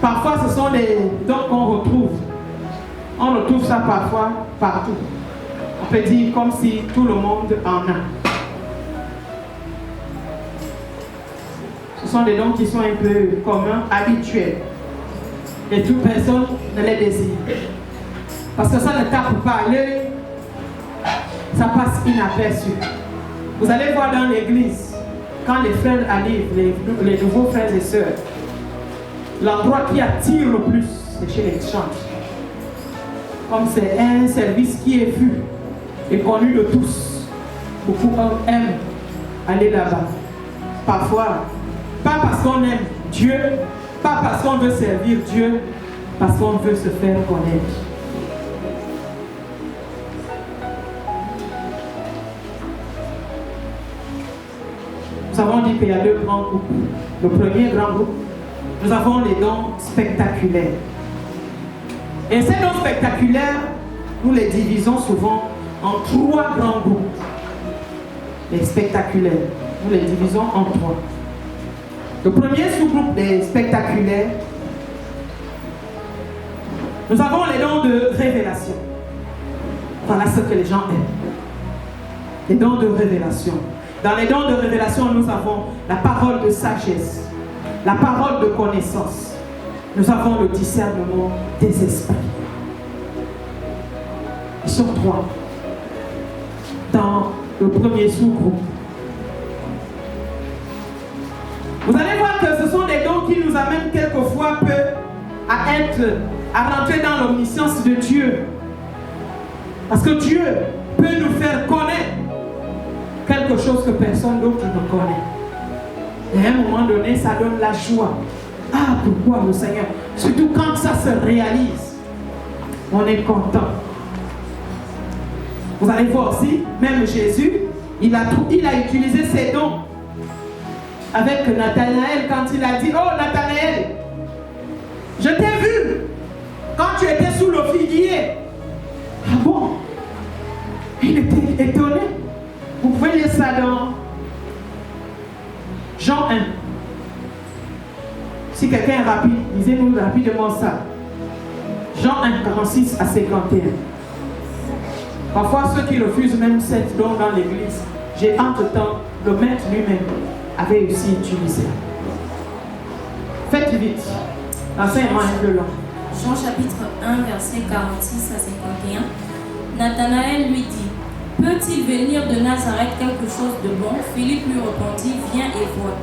Parfois, ce sont des dons qu'on retrouve. On retrouve ça parfois partout. On peut dire comme si tout le monde en a. Ce sont des dons qui sont un peu communs, habituels. Et toute personne ne les désire. Parce que ça ne tape pas à l'œil. Ça passe inaperçu. Vous allez voir dans l'église, quand les frères arrivent, les nouveaux frères et sœurs, l'endroit qui attire le plus, c'est chez les chants. Comme c'est un service qui est vu et connu de tous, beaucoup aiment aller là-bas. Parfois, pas parce qu'on aime Dieu, pas parce qu'on veut servir Dieu, parce qu'on veut se faire connaître. Nous avons dit qu'il y a deux grands groupes. Le premier grand groupe, nous avons les dons spectaculaires. Et ces dons spectaculaires, nous les divisons souvent en trois grands groupes. Les spectaculaires, nous les divisons en trois. Le premier sous-groupe des spectaculaires, nous avons les dons de révélation. Voilà ce que les gens aiment. Les dons de révélation. Dans les dons de révélation, nous avons la parole de sagesse, la parole de connaissance. Nous avons le discernement des esprits. Ils sont trois. Dans le premier sous-groupe. Vous allez voir que ce sont des dons qui nous amènent quelquefois peu à rentrer dans l'omniscience de Dieu. Parce que Dieu peut nous faire connaître quelque chose que personne d'autre ne connaît. Et à un moment donné, ça donne la joie. Ah, pourquoi le Seigneur? Surtout quand ça se réalise, on est content. Vous allez voir aussi, même Jésus, il a utilisé ses dons avec Nathanaël quand il a dit: oh Nathanaël, je t'ai vu quand tu étais sous le figuier. Ah bon? Il était étonné. Vous pouvez lire ça dans Jean 1. Si quelqu'un est rapide, lisez-nous rapidement ça. Jean 1, 46 à 51. Parfois, ceux qui refusent même cette don dans l'église, j'ai entre-temps, le maître lui-même avait aussi utilisé. Faites vite. L'enseignement est un peu long. Jean chapitre 1, verset 46 à 51. Nathanaël lui dit, peut-il venir de Nazareth quelque chose de bon? Philippe lui répondit, viens et vois.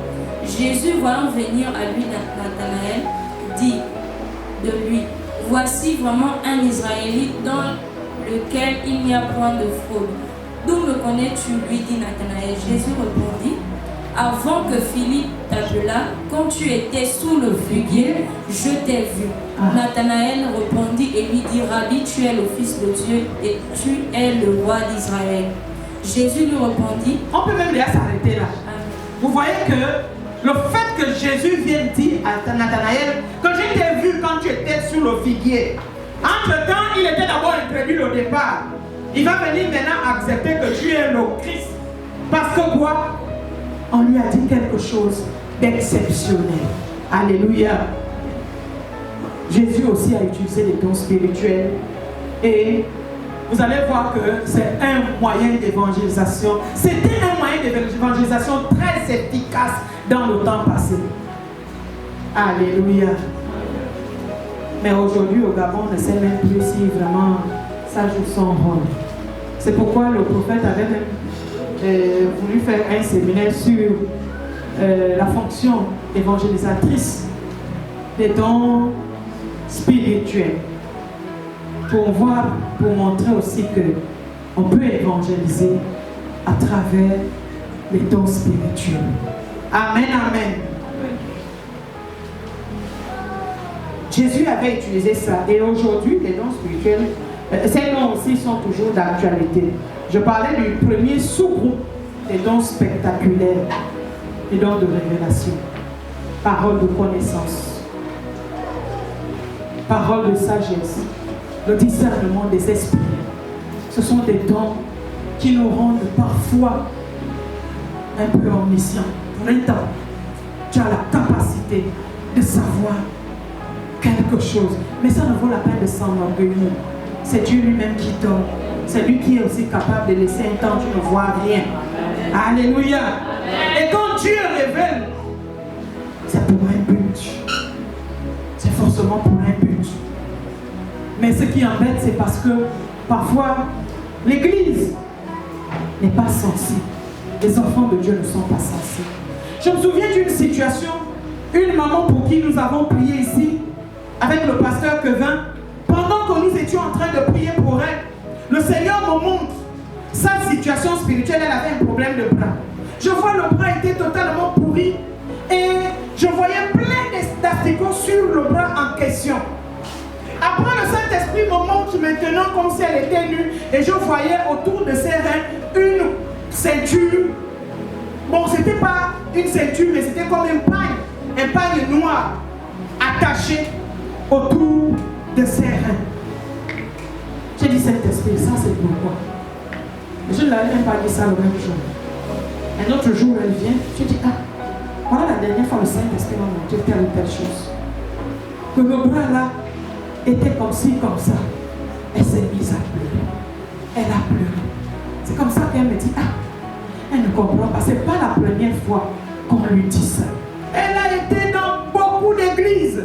Jésus, voyant venir à lui Nathanaël, dit de lui, voici vraiment un Israélite dans lequel il n'y a point de fraude. D'où me connais-tu? Lui dit Nathanaël. Jésus répondit, avant que Philippe t'appelât, quand tu étais sous le figuier, je t'ai vu. Nathanaël répondit et lui dit, Rabbi, tu es le Fils de Dieu et tu es le roi d'Israël. Jésus lui répondit, on peut même déjà s'arrêter là. Vous voyez que le fait que Jésus vienne dire à Nathanaël que je t'ai vu quand tu étais sous le figuier, entre-temps, il était d'abord incrédule au départ. Il va venir maintenant accepter que tu es le Christ. Parce que quoi? On lui a dit quelque chose d'exceptionnel. Alléluia. Jésus aussi a utilisé les dons spirituels. Et vous allez voir que c'est un moyen d'évangélisation. C'était un moyen d'évangélisation très efficace dans le temps passé. Alléluia. Mais aujourd'hui, au Gabon, on ne sait même plus si vraiment ça joue son rôle. C'est pourquoi le prophète avait même voulu faire un séminaire sur la fonction évangélisatrice des dons spirituels. Pour voir, pour montrer aussi qu'on peut évangéliser à travers les dons spirituels. Amen, amen. Jésus avait utilisé ça et aujourd'hui les dons spirituels, ces dons aussi sont toujours d'actualité. Je parlais du premier sous-groupe des dons spectaculaires, les dons de révélation, parole de connaissance, parole de sagesse, le discernement des esprits. Ce sont des dons qui nous rendent parfois un peu omniscients. Pour un temps, tu as la capacité de savoir quelque chose, mais ça ne vaut la peine de s'enorgueillir. C'est Dieu lui-même qui donne. C'est lui qui est aussi capable de laisser un temps où tu ne vois rien. Alléluia. Et quand Dieu révèle, c'est pour un but. C'est forcément pour un but. Mais ce qui embête, c'est parce que parfois, l'Église n'est pas sensible. Les enfants de Dieu ne sont pas sensibles. Je me souviens d'une situation, une maman pour qui nous avons prié ici, avec le pasteur Kevin, pendant que nous étions en train de prier pour elle, le Seigneur me montre sa situation spirituelle. Elle avait un problème de bras. Je vois le bras était totalement pourri et je voyais plein d'asticots sur le bras en question. Après, le Saint-Esprit me montre maintenant comme si elle était nue et je voyais autour de ses reins une ceinture. Bon, c'était pas une ceinture, mais c'était comme un pagne noir attaché autour de ses reins. J'ai dit Saint-Esprit, ça c'est pourquoi. Je ne l'avais même pas dit ça le même jour. Un autre jour, elle vient, je dis, voilà la dernière fois le Saint-Esprit m'a montré telle ou telle chose. Que le bras là était comme ci, comme ça. Elle s'est mise à pleurer. Elle a pleuré. C'est comme ça qu'elle me dit, elle ne comprend pas. C'est pas la première fois qu'on lui dit ça. Elle a été dans beaucoup d'églises.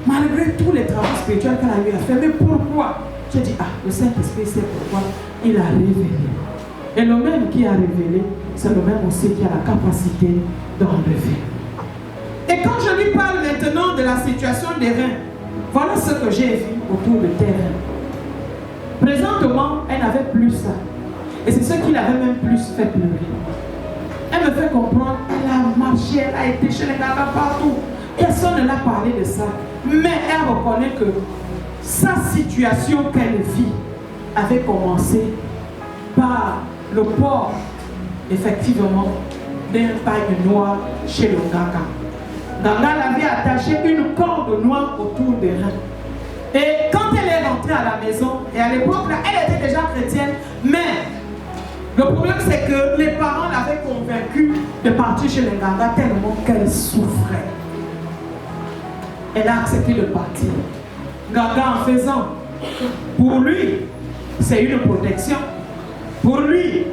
Malgré tous les travaux spirituels qu'elle a eu à faire, mais pourquoi? J'ai dit, le Saint-Esprit sait pourquoi il a révélé. Et le même qui a révélé, c'est le même aussi qui a la capacité d'enlever. Et quand je lui parle maintenant de la situation des reins, voilà ce que j'ai vu autour de tes reins. Présentement, elle n'avait plus ça. Et c'est ce qui l'avait même plus fait pleurer. Elle me fait comprendre, elle a marché, elle a été chez les gars partout. Personne ne l'a parlé de ça. Mais elle reconnaît que sa situation qu'elle vit avait commencé par le port, effectivement, d'un pagne noir chez le Gaga. Gaga l'avait attaché une corde noire autour des reins. Et quand elle est rentrée à la maison, et à l'époque, elle était déjà chrétienne, mais le problème c'est que les parents l'avaient convaincue de partir chez les Gaga tellement qu'elle souffrait. Elle a accepté de partir. Gaga en faisant, pour lui, c'est une protection. Pour lui,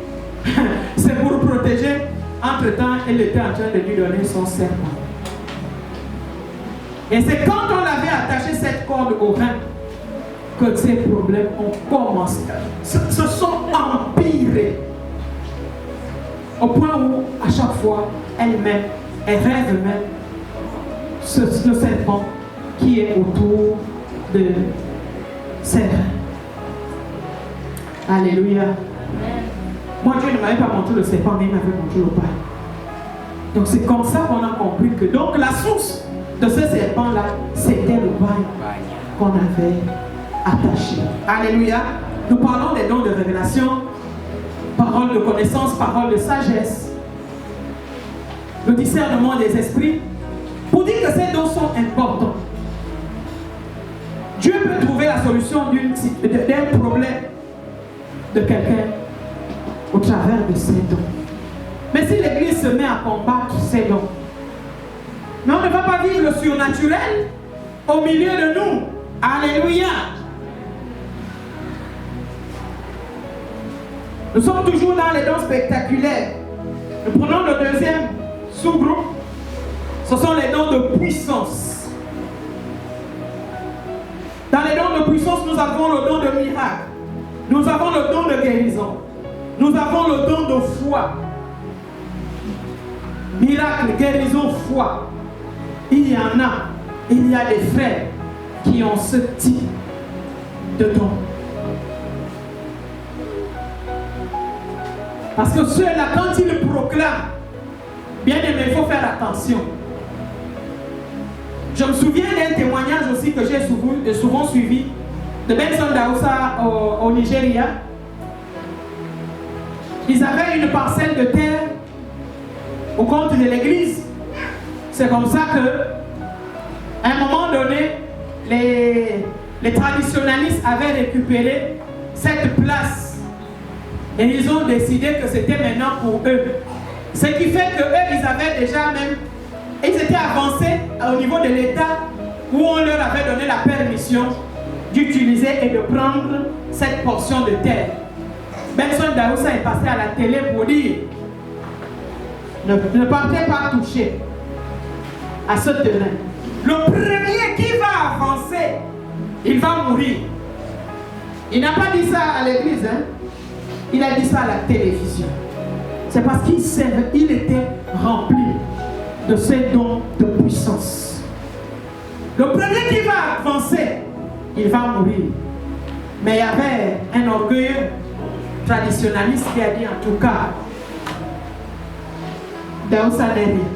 c'est pour protéger. Entre-temps, elle était en train de lui donner son serment. Et c'est quand on avait attaché cette corde au rein que ces problèmes ont commencé, se sont empirés. Au point où, à chaque fois, elle rêve même le serpent qui est autour de ses reins. Alléluia. Moi, Dieu ne m'avait pas montré le serpent, mais il m'avait montré le pain. Donc c'est comme ça qu'on a compris que donc la source de ce serpent-là, c'était le pain qu'on avait attaché. Alléluia. Nous parlons des dons de révélation, parole de connaissance, parole de sagesse, le discernement des esprits. Pour dire que ces dons sont importants. Dieu peut trouver la solution d'un problème de quelqu'un au travers de ces dons. Mais si l'Église se met à combattre ces dons, mais on ne va pas vivre le surnaturel au milieu de nous. Alléluia. Nous sommes toujours dans les dons spectaculaires. Nous prenons le deuxième sous-groupe. Ce sont les dons de puissance. Dans les dons de puissance, nous avons le don de miracle. Nous avons le don de guérison. Nous avons le don de foi. Miracle, guérison, foi. Il y en a. Il y a des frères qui ont ce type de don. Parce que ceux-là, quand ils proclament, bien aimé, il faut faire attention. Je me souviens d'un témoignage aussi que j'ai souvent suivi de Benson Daoussa au Nigeria. Ils avaient une parcelle de terre au compte de l'église. C'est comme ça que, à un moment donné, les traditionalistes avaient récupéré cette place. Et ils ont décidé que c'était maintenant pour eux. Ce qui fait qu'eux, ils avaient déjà même... Ils étaient avancés au niveau de l'État où on leur avait donné la permission d'utiliser et de prendre cette portion de terre. Benson Daoussa est passé à la télé pour dire ne partez pas toucher à ce terrain. Le premier qui va avancer, il va mourir. Il n'a pas dit ça à l'église, hein? Il a dit ça à la télévision. C'est parce qu'il était rempli de ces dons de puissance. Le premier qui va avancer, il va mourir. Mais il y avait un orgueilleux traditionnaliste qui a dit en tout cas, Daoussa n'est rien.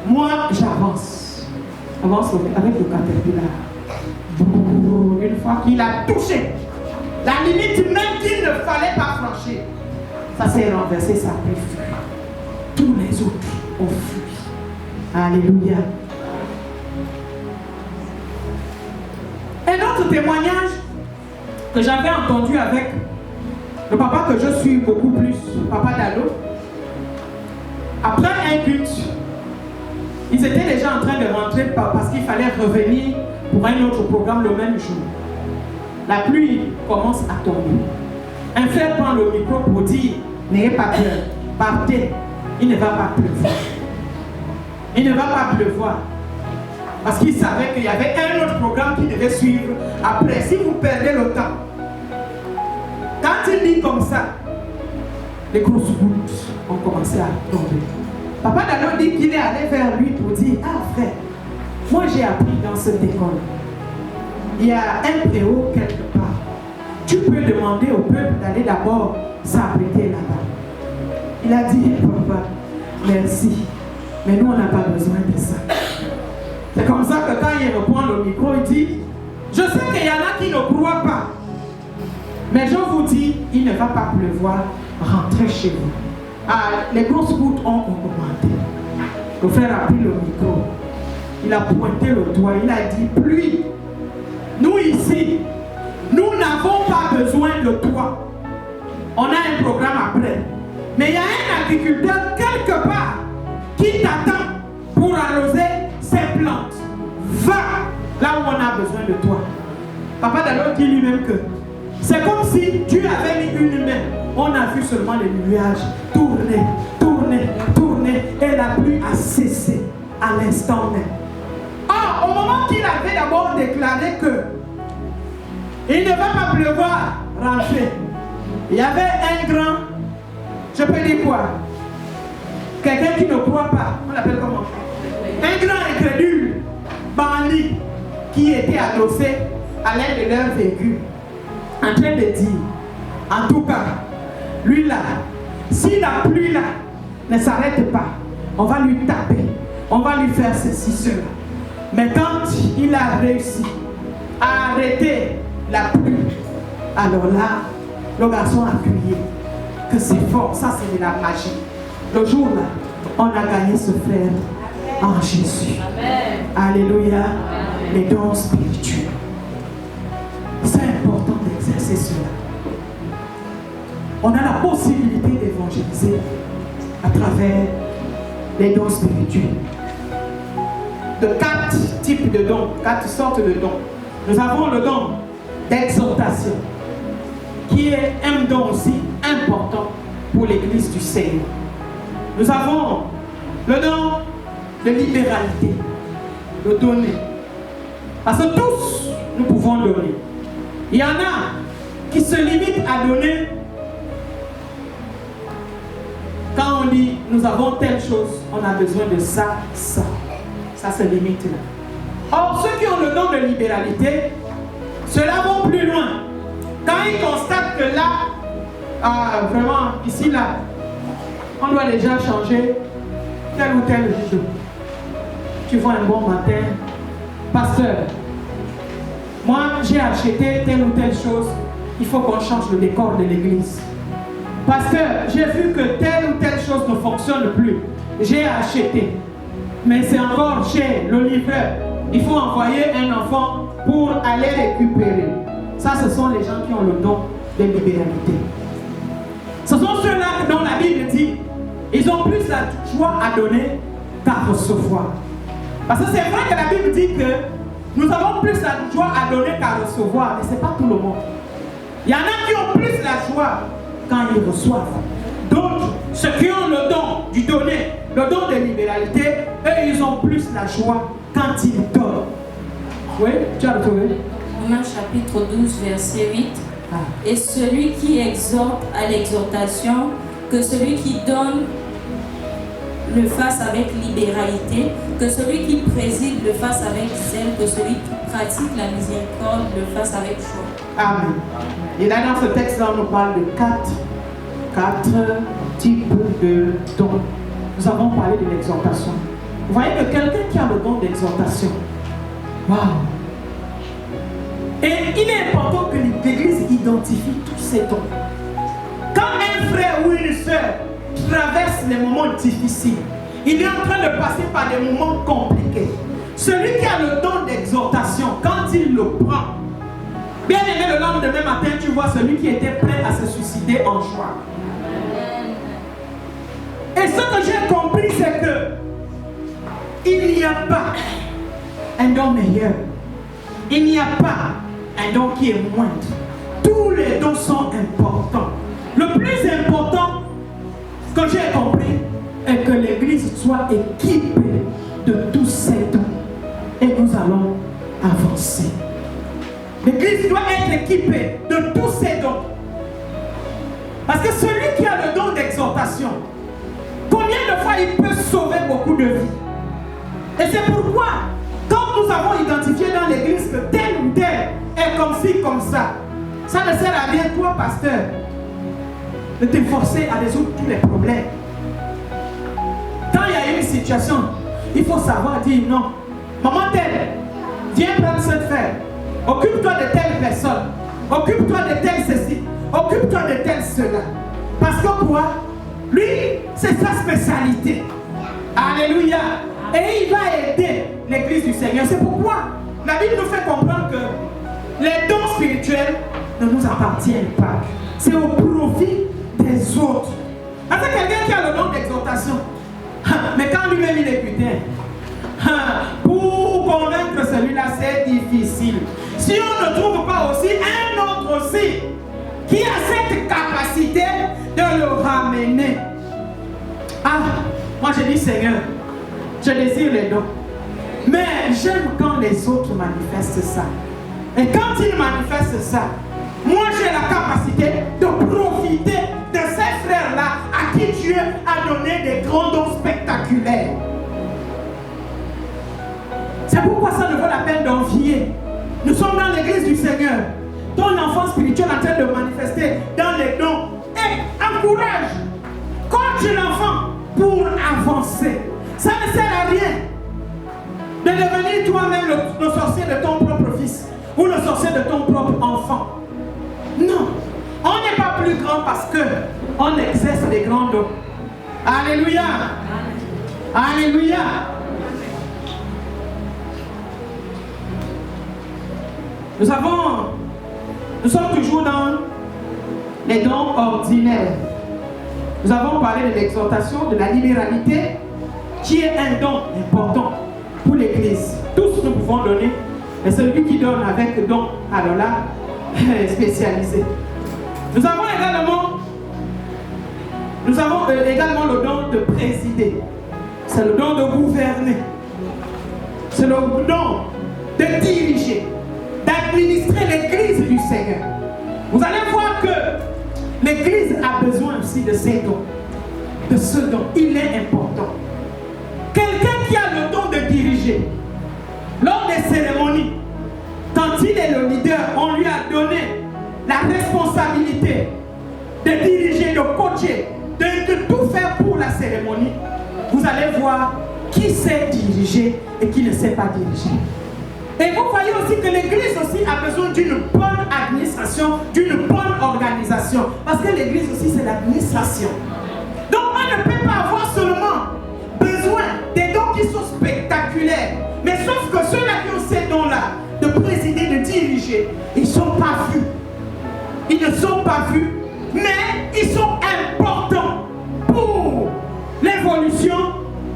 Moi, j'avance. Avance avec le caterpillar. Une fois qu'il a touché la limite même qu'il ne fallait pas franchir, ça s'est renversé, ça a pris feu. Tous les autres ont fui. Alléluia. Un autre témoignage que j'avais entendu avec le papa que je suis beaucoup plus, papa Dalo. Après un culte, ils étaient déjà en train de rentrer parce qu'il fallait revenir pour un autre programme le même jour. La pluie commence à tomber. Un frère prend le micro pour dire, n'ayez pas peur, partez, il ne va pas pleuvoir. Il ne va pas pleuvoir. Parce qu'il savait qu'il y avait un autre programme qui devait suivre après. Si vous perdez le temps, quand il dit comme ça, les grosses gouttes ont commencé à tomber. Papa Dano dit qu'il est allé vers lui pour dire, ah frère, moi j'ai appris dans cette école. Il y a un préau quelque part. Tu peux demander au peuple d'aller d'abord s'abriter là-bas. Il a dit, papa, merci. Mais nous, on n'a pas besoin de ça. C'est comme ça que quand il reprend le micro, il dit, je sais qu'il y en a qui ne croient pas. Mais je vous dis, il ne va pas pleuvoir, rentrez chez vous. Ah, les grosses gouttes ont augmenté. Le frère a pris le micro. Il a pointé le doigt, il a dit, pluie. Nous ici, nous n'avons pas besoin de toi. On a un programme après. Mais il y a un agriculteur quelque part qui t'attend pour arroser ses plantes. Va là où on a besoin de toi. Papa Dalo dit lui-même que c'est comme si Dieu avait mis une main. On a vu seulement les nuages tourner, tourner, tourner. Et la pluie a cessé à l'instant même. Au moment qu'il avait d'abord déclaré que Il ne va pas pleuvoir, rentrer. Il y avait un grand, je peux dire quoi? Quelqu'un qui ne croit pas, on l'appelle comment? Un grand incrédule, bandit, qui était adossé à l'aide de leur véhicule, en train de dire, en tout cas, lui là, si la pluie là ne s'arrête pas, on va lui taper, on va lui faire ceci, cela. Mais quand il a réussi à arrêter la pluie, alors là, le garçon a crié que c'est fort, ça c'est de la magie. Le jour là, on a gagné ce frère en Jésus. Amen. Alléluia. Amen. Les dons spirituels. C'est important d'exercer cela. On a la possibilité d'évangéliser à travers les dons spirituels. De 4 types de dons, 4 sortes de dons. Nous avons le don d'exhortation, qui est un don aussi important pour l'Église du Seigneur. Nous avons le don de libéralité, de donner. Parce que tous, nous pouvons donner. Il y en a qui se limitent à donner quand on dit nous avons telle chose, on a besoin de ça, ça. Ça se limite là. Or, ceux qui ont le don de libéralité, ceux-là vont plus loin. Quand ils constatent que là, vraiment, ici, là, on doit déjà changer tel ou tel rideau. Tu vois un bon matin, pasteur, moi j'ai acheté telle ou telle chose, il faut qu'on change le décor de l'église. Pasteur, j'ai vu que telle ou telle chose ne fonctionne plus, j'ai acheté. Mais c'est encore chez le livreur. Il faut envoyer un enfant pour aller récupérer. Ça, ce sont les gens qui ont le don de libéralité. Ce sont ceux-là dont la Bible dit ils ont plus la joie à donner qu'à recevoir. Parce que c'est vrai que la Bible dit que nous avons plus la joie à donner qu'à recevoir, mais ce n'est pas tout le monde. Il y en a qui ont plus la joie quand ils reçoivent. D'autres, ceux qui ont le don du donner, le don de libéralité, eux, ils ont plus la joie quand ils donnent. Oui, tu as retrouvé? Romains chapitre 12, verset 8. Et celui qui exhorte à l'exhortation, que celui qui donne le fasse avec libéralité, que celui qui préside le fasse avec zèle, que celui qui pratique la miséricorde le fasse avec joie. Amen. Et là, dans ce texte-là, on nous parle de quatre types de dons. Nous avons parlé de l'exhortation. Vous voyez que quelqu'un qui a le don d'exhortation, waouh! Et il est important que l'Église identifie tous ces dons. Quand un frère ou une soeur traverse les moments difficiles, il est en train de passer par des moments compliqués. Celui qui a le don d'exhortation, quand il le prend, bien aimé, le lendemain matin, tu vois celui qui était prêt à se suicider en joie. Et ce que j'ai compris, c'est que il n'y a pas un don meilleur. Il n'y a pas un don qui est moindre. Tous les dons sont importants. Le plus important que j'ai compris est que l'Église soit équipée de tous ces dons. Et nous allons avancer. L'Église doit être équipée de tous ces dons. Parce que celui qui a le don d'exhortation, combien de fois il peut sauver beaucoup de vies? Et c'est pourquoi, quand nous avons identifié dans l'église que tel ou tel est comme ci, comme ça ne sert à rien, toi, pasteur, de te forcer à résoudre tous les problèmes. Quand il y a une situation, il faut savoir dire non. Maman telle, viens prendre cette fête. Occupe-toi de telle personne. Occupe-toi de tel ceci. Occupe-toi de tel cela. Parce que quoi? Lui, c'est sa spécialité. Alléluia. Et il va aider l'église du Seigneur. C'est pourquoi la Bible nous fait comprendre que les dons spirituels ne nous appartiennent pas. C'est au profit des autres. Parce que quelqu'un qui a le don d'exhortation, mais quand lui-même il est putain, pour convaincre celui-là, c'est difficile. Si on ne trouve pas aussi un autre aussi qui a cette capacité de le ramener. Moi je dis Seigneur, je désire les dons. Mais j'aime quand les autres manifestent ça. Et quand il manifeste ça, moi j'ai la capacité de profiter de ces frères-là à qui Dieu a donné des grands dons spectaculaires. C'est pourquoi ça ne vaut la peine d'envier. Nous sommes dans l'église du Seigneur. Ton enfant spirituel est en train de manifester dans les dons. Et encourage, coach l'enfant pour avancer. Ça ne sert à rien de devenir toi-même le sorcier de ton propre fils ou le sorcier de ton propre enfant. Non, on n'est pas plus grand parce qu'on exerce les grands dons. Alléluia. Alléluia. Nous sommes toujours dans les dons ordinaires. Nous avons parlé de l'exhortation, de la libéralité, qui est un don important pour l'Église. Tous nous pouvons donner, mais celui qui donne avec don, alors là, est spécialisé. Nous avons également le don de présider. C'est le don de gouverner. C'est le don de diriger, d'administrer l'Église du Seigneur. Vous allez voir que l'Église a besoin aussi de ces dons, de ce don. Il est important. Quelqu'un qui a le don de diriger, lors des cérémonies, quand il est le leader, on lui a donné la responsabilité de diriger, de coacher, de tout faire pour la cérémonie. Vous allez voir qui sait diriger et qui ne sait pas diriger. Et vous voyez aussi que l'Église aussi a besoin d'une bonne administration, d'une bonne organisation. Parce que l'Église aussi, c'est l'administration. Donc on ne peut pas avoir seulement besoin des dons qui sont spectaculaires. Mais sauf que ceux-là qui ont ces dons-là, de présider, de diriger, ils ne sont pas vus. Ils ne sont pas vus, mais ils sont importants pour l'évolution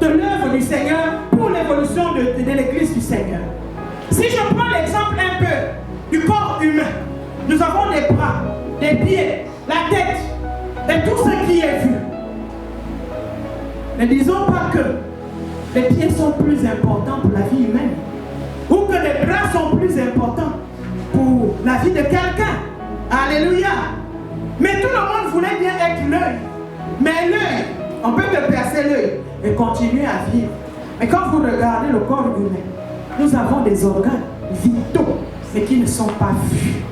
de l'œuvre du Seigneur, pour l'évolution de l'Église du Seigneur. Si je prends l'exemple un peu du corps humain, nous avons des bras, des pieds, la tête et tout ce qui est vu. Ne disons pas que les pieds sont plus importants pour la vie humaine ou que les bras sont plus importants pour la vie de quelqu'un. Alléluia. Mais tout le monde voulait bien être l'œil. Mais l'œil, on peut te percer l'œil et continuer à vivre. Mais quand vous regardez le corps humain, nous avons des organes vitaux, mais qui ne sont pas vus.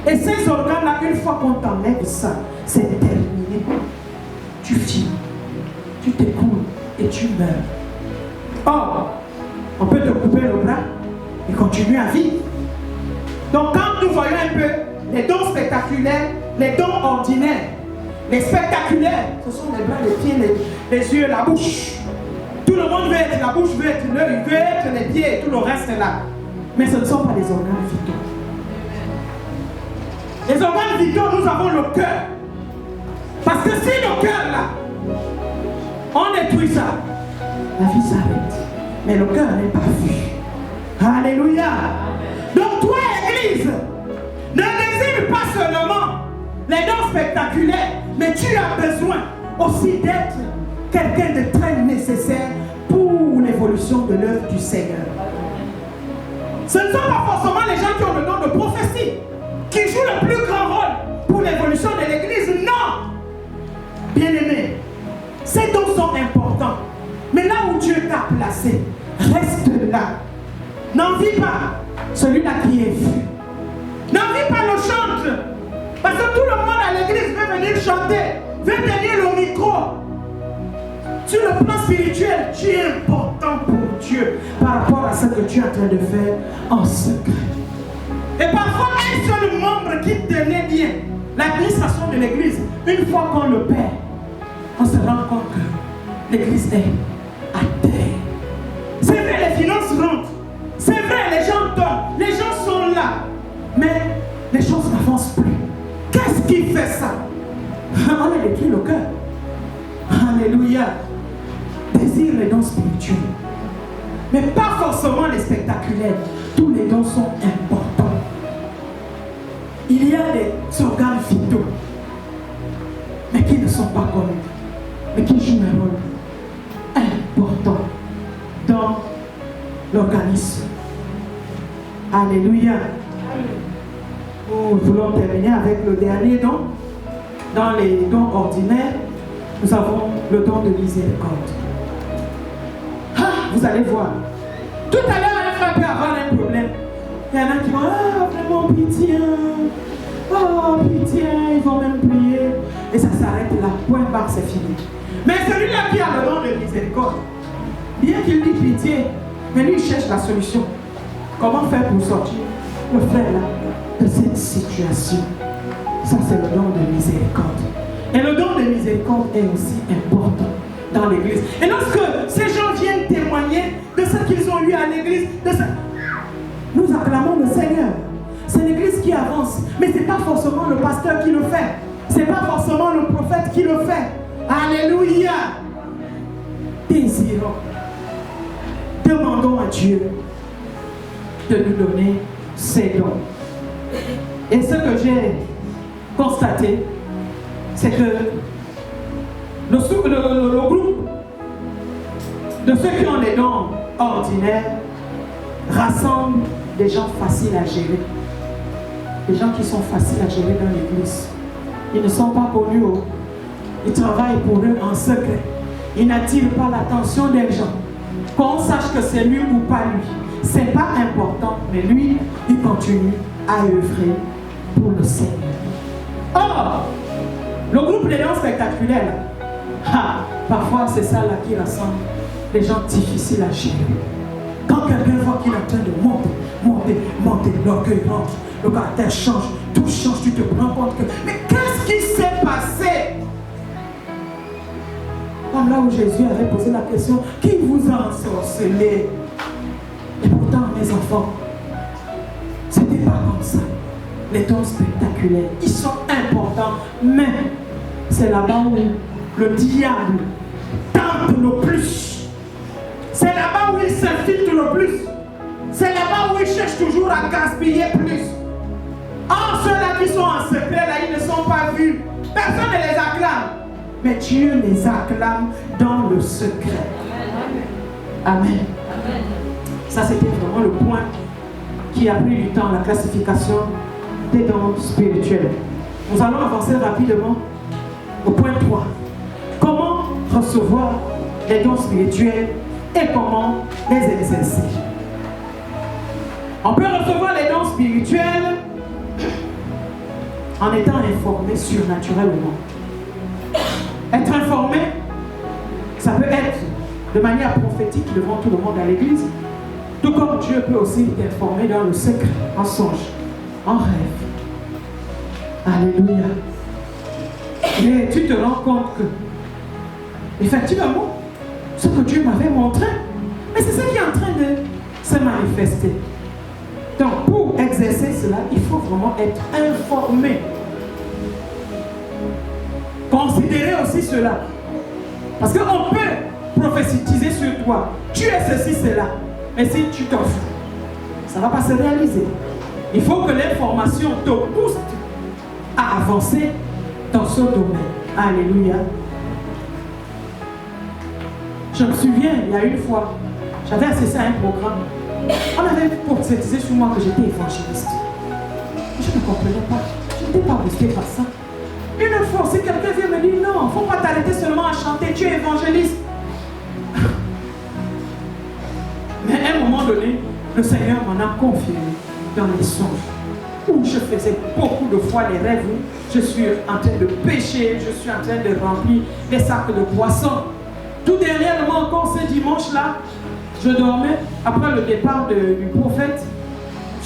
Et ces organes-là, une fois qu'on t'enlève ça, c'est terminé. Tu finis, tu t'écoules et tu meurs. Or, on peut te couper le bras et continuer à vivre. Donc quand nous voyons un peu les dons spectaculaires, les dons ordinaires, les spectaculaires, ce sont les bras, les pieds, les yeux, la bouche. Tout le monde veut être la bouche, veut être l'œil, veut être les pieds et tout le reste est là. Mais ce ne sont pas les organes vitaux. Les organes vitaux, nous avons le cœur. Parce que si le cœur là, on détruit ça, la vie s'arrête. Mais le cœur n'est pas vu. Alléluia. Donc toi, Église, ne désire pas seulement les dons spectaculaires, mais tu as besoin aussi d'être quelqu'un de très nécessaire pour l'évolution de l'œuvre du Seigneur. Ce ne sont pas forcément les gens qui ont le don de prophétie qui jouent le plus grand rôle pour l'évolution de l'Église. Non! Bien-aimés, ces dons sont importants. Mais là où Dieu t'a placé, reste là. N'envie pas celui-là qui est vu. N'envie pas le chante. Parce que tout le monde à l'église veut venir chanter, veut tenir le micro. Sur le plan spirituel, tu es important pour Dieu par rapport à ce que tu es en train de faire en secret. Et parfois, un seul membre qui tenait bien l'administration de l'église, une fois qu'on le perd, on se rend compte que l'église est à terre. C'est vrai, les finances rentrent. C'est vrai, les gens donnent, les gens sont là. Mais les choses n'avancent plus. Qu'est-ce qui fait ça? On a détruit le cœur. Alléluia. Désire les dons spirituels. Mais pas forcément les spectaculaires. Tous les dons sont importants. Il y a des organes vitaux, mais qui ne sont pas connus, mais qui jouent un rôle important dans l'organisme. Alléluia. Nous voulons terminer avec le dernier don. Dans les dons ordinaires, nous avons le don de miséricorde. Ah, vous allez voir. Tout à l'heure, un frère peut avoir un problème. Il y en a qui vont, ah, vraiment pitié. Oh, pitié, ils vont même prier. Et ça s'arrête là. Point barre, c'est fini. Mais celui-là qui a le don de miséricorde, bien qu'il dit pitié, mais lui, il cherche la solution. Comment faire pour sortir le frère là de cette situation? Ça, c'est le don de miséricorde. Et le don de miséricorde est aussi important dans l'église. Et lorsque ces gens viennent témoigner de ce qu'ils ont eu à l'église, nous acclamons le Seigneur. C'est l'église qui avance. Mais ce n'est pas forcément le pasteur qui le fait. Ce n'est pas forcément le prophète qui le fait. Alléluia. Désirons. Demandons à Dieu de nous donner ses dons. Et ce que j'ai constaté, c'est que le groupe de ceux qui ont des dons ordinaires rassemble des gens faciles à gérer. Des gens qui sont faciles à gérer dans l'église. Ils ne sont pas connus. Ils travaillent pour eux en secret. Ils n'attirent pas l'attention des gens. Qu'on sache que c'est lui ou pas lui. C'est pas important, mais lui, il continue à œuvrer pour le Seigneur. Or, le groupe des dons spectaculaires, parfois c'est ça là qui rassemble les gens difficiles à gérer. Quand quelqu'un voit qu'il est en train de monter, l'orgueil rentre, le caractère change, tout change, tu te rends compte que... Mais qu'est-ce qui s'est passé? Comme là où Jésus avait posé la question, qui vous a ensorcelé? Et pourtant, mes enfants, c'était pas comme ça. Les dons spectaculaires, ils sont importants, mais c'est là-bas où le diable tente le plus. C'est là-bas où il s'infiltre le plus. C'est là-bas où il cherche toujours à gaspiller plus. Or, ceux-là qui sont en secret, là, ils ne sont pas vus. Personne ne les acclame. Mais Dieu les acclame dans le secret. Amen. Amen. Ça, c'était vraiment le point qui a pris du temps, la classification des dons spirituels. Nous allons avancer rapidement au point 3. Comment recevoir les dons spirituels et comment les exercer? On peut recevoir les dons spirituels en étant informé surnaturellement. Être informé, ça peut être de manière prophétique devant tout le monde à l'église, tout comme Dieu peut aussi t'informer dans le secret, en songe, en rêve. Alléluia. Et tu te rends compte que, effectivement, ce que Dieu m'avait montré, mais c'est ça qui est en train de se manifester. Donc, pour exercer cela, il faut vraiment être informé. Considérez aussi cela. Parce qu'on peut prophétiser sur toi. Tu es ceci, cela. Mais si tu t'offres, ça ne va pas se réaliser. Il faut que l'information te pousse à avancer dans ce domaine. Alléluia. Je me souviens, il y a une fois, j'avais assisté à un programme. On avait prophétisé sur moi que j'étais évangéliste. Je ne comprenais pas. Je n'étais pas boosté par ça. Une fois, si quelqu'un vient me dire non, il ne faut pas t'arrêter seulement à chanter, tu es évangéliste. Mais à un moment donné, le Seigneur m'en a confirmé dans les songes où je faisais beaucoup de fois les rêves où je suis en train de pêcher, je suis en train de remplir des sacs de poissons. Tout dernièrement, encore ce dimanche-là, je dormais après le départ du prophète.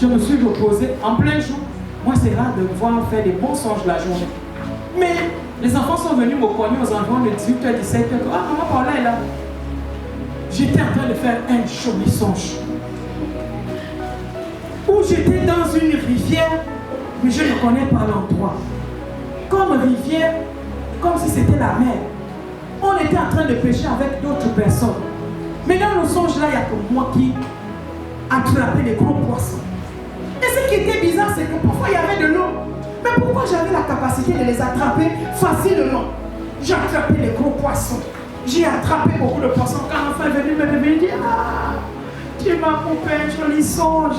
Je me suis reposé en plein jour. Moi, c'est rare de me voir faire des bons songes la journée. Mais les enfants sont venus me cogner aux environs de 18h, 17h. Ah, maman Paula est là. J'étais en train de faire un joli songe. Où j'étais dans une rivière, mais je ne connais pas l'endroit. Comme rivière, comme si c'était la mer. On était en train de pêcher avec d'autres personnes. Mais dans le songe là, il n'y a que moi qui attrapais les gros poissons. Et ce qui était bizarre, c'est que parfois il y avait de l'eau. Mais pourquoi j'avais la capacité de les attraper facilement? J'ai attrapé les gros poissons. J'ai attrapé beaucoup de poissons. Quand l'enfant est venu me réveiller, il dit, ah, tu m'as coupé un joli songe.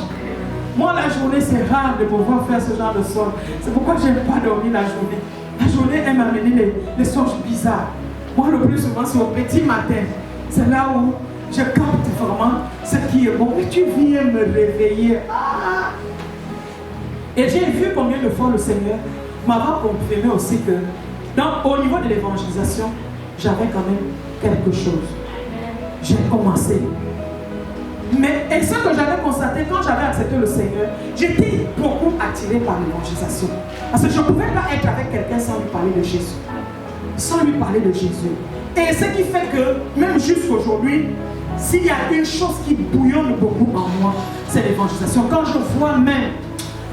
Moi, la journée, c'est rare de pouvoir faire ce genre de songe. C'est pourquoi je n'aime pas dormir la journée. La journée, elle m'a amené les songes bizarres. Moi, le plus souvent, c'est au petit matin. C'est là où je capte vraiment ce qui est bon. Et tu viens me réveiller. Ah! Et j'ai vu combien de fois le Seigneur m'avait confirmé aussi que au niveau de l'évangélisation, j'avais quand même quelque chose. J'ai commencé. Mais et ce que j'avais constaté quand j'avais accepté le Seigneur, j'étais beaucoup attiré par l'évangélisation. Parce que je ne pouvais pas être avec quelqu'un sans lui parler de Jésus. Sans lui parler de Jésus. Et ce qui fait que, même jusqu'aujourd'hui, s'il y a une chose qui bouillonne beaucoup en moi, c'est l'évangélisation. Quand je vois même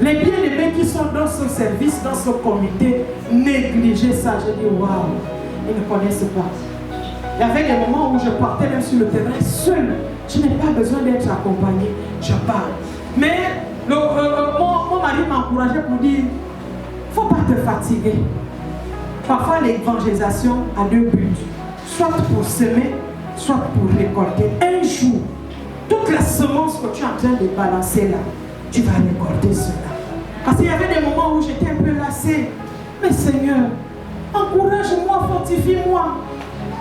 les bien-aimés qui sont dans ce service, dans ce comité, négliger ça, je dis waouh, ils ne connaissent pas. Il y avait des moments où je partais même sur le terrain seul. Je n'ai pas besoin d'être accompagné, je pars. Mais mon mari m'encourageait pour dire, il ne faut pas te fatiguer. Parfois l'évangélisation a deux buts, soit pour semer, soit pour récolter. Un jour, toute la semence que tu es en train de balancer là, tu vas récolter cela. Parce qu'il y avait des moments où j'étais un peu lassée. Mais Seigneur, encourage-moi, fortifie-moi.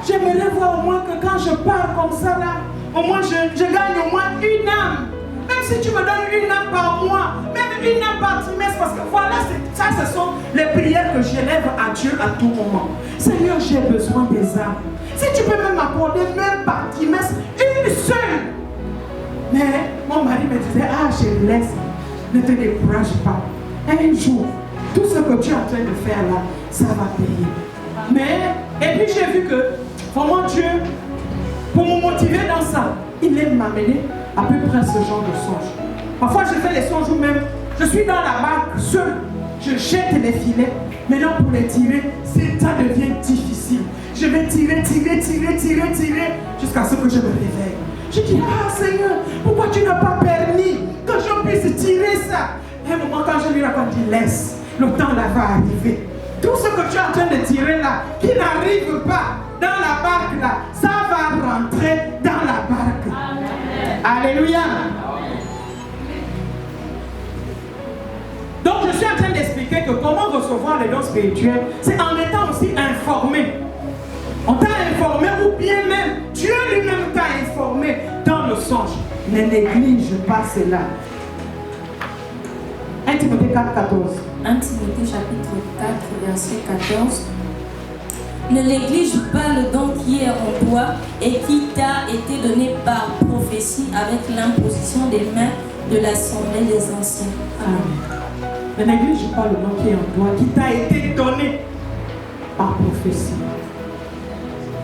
J'aimerais voir au moins que quand je pars comme ça là, au moins je gagne au moins une âme. Même si tu me donnes une âme par mois, même une âme par trimestre, parce que voilà, ça ce sont les prières que j'élève à Dieu à tout moment. Seigneur, j'ai besoin des âmes. Si tu peux même m'accorder même par trimestre, une seule. Mais mon mari me disait, ah, je laisse, ne te décourage pas. Un jour, tout ce que tu es en train de faire là, ça va payer. Mais, et puis j'ai vu que, vraiment Dieu, pour me motiver dans ça, il aime m'amener à peu près ce genre de songe. Parfois je fais les songes où même, je suis dans la barque seul, je jette les filets. Maintenant pour les tirer, ça devient difficile. Je vais tirer, jusqu'à ce que je me réveille. Je dis, ah Seigneur, pourquoi tu n'as pas permis que je puisse tirer ça? Et un moment quand je lui raconte, il laisse, le temps là va arriver. Tout ce que tu es en train de tirer là, qui n'arrive pas dans la barque là, ça va rentrer dans la barque. Amen. Alléluia. Donc je suis en train d'expliquer que comment recevoir les dons spirituels, c'est en étant aussi informé. On t'a informé ou bien même Dieu lui-même t'a informé dans le songe. Ne néglige pas cela. 1 Timothée 4, 14. 1 Timothée chapitre 4, verset 14. Ne néglige pas le don qui est en toi et qui t'a été donné par prophétie avec l'imposition des mains de l'assemblée des anciens. Amen. Ne néglige pas le don qui est en toi, qui t'a été donné par prophétie.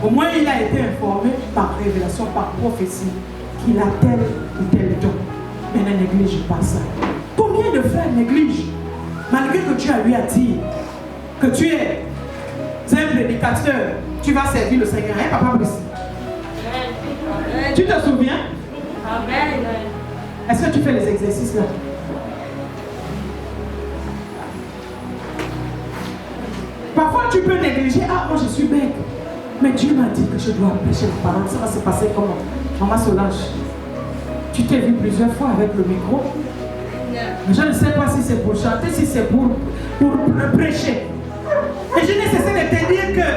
Au moins il a été informé par révélation, par prophétie, qu'il a tel ou tel don. Mais ne néglige pas ça. Combien de frères négligent, malgré que Dieu lui a dit que tu es un prédicateur, tu vas servir le Seigneur, hein, papa Brice? Tu te souviens? Amen. Est-ce que tu fais les exercices là? Parfois tu peux négliger, ah moi je suis bête. Mais Dieu m'a dit que je dois prêcher la parole. Ça va se passer comment? Maman Solange, tu t'es vu plusieurs fois avec le micro. Mais je ne sais pas si c'est pour chanter, si c'est pour prêcher. Et je n'ai cessé de te dire que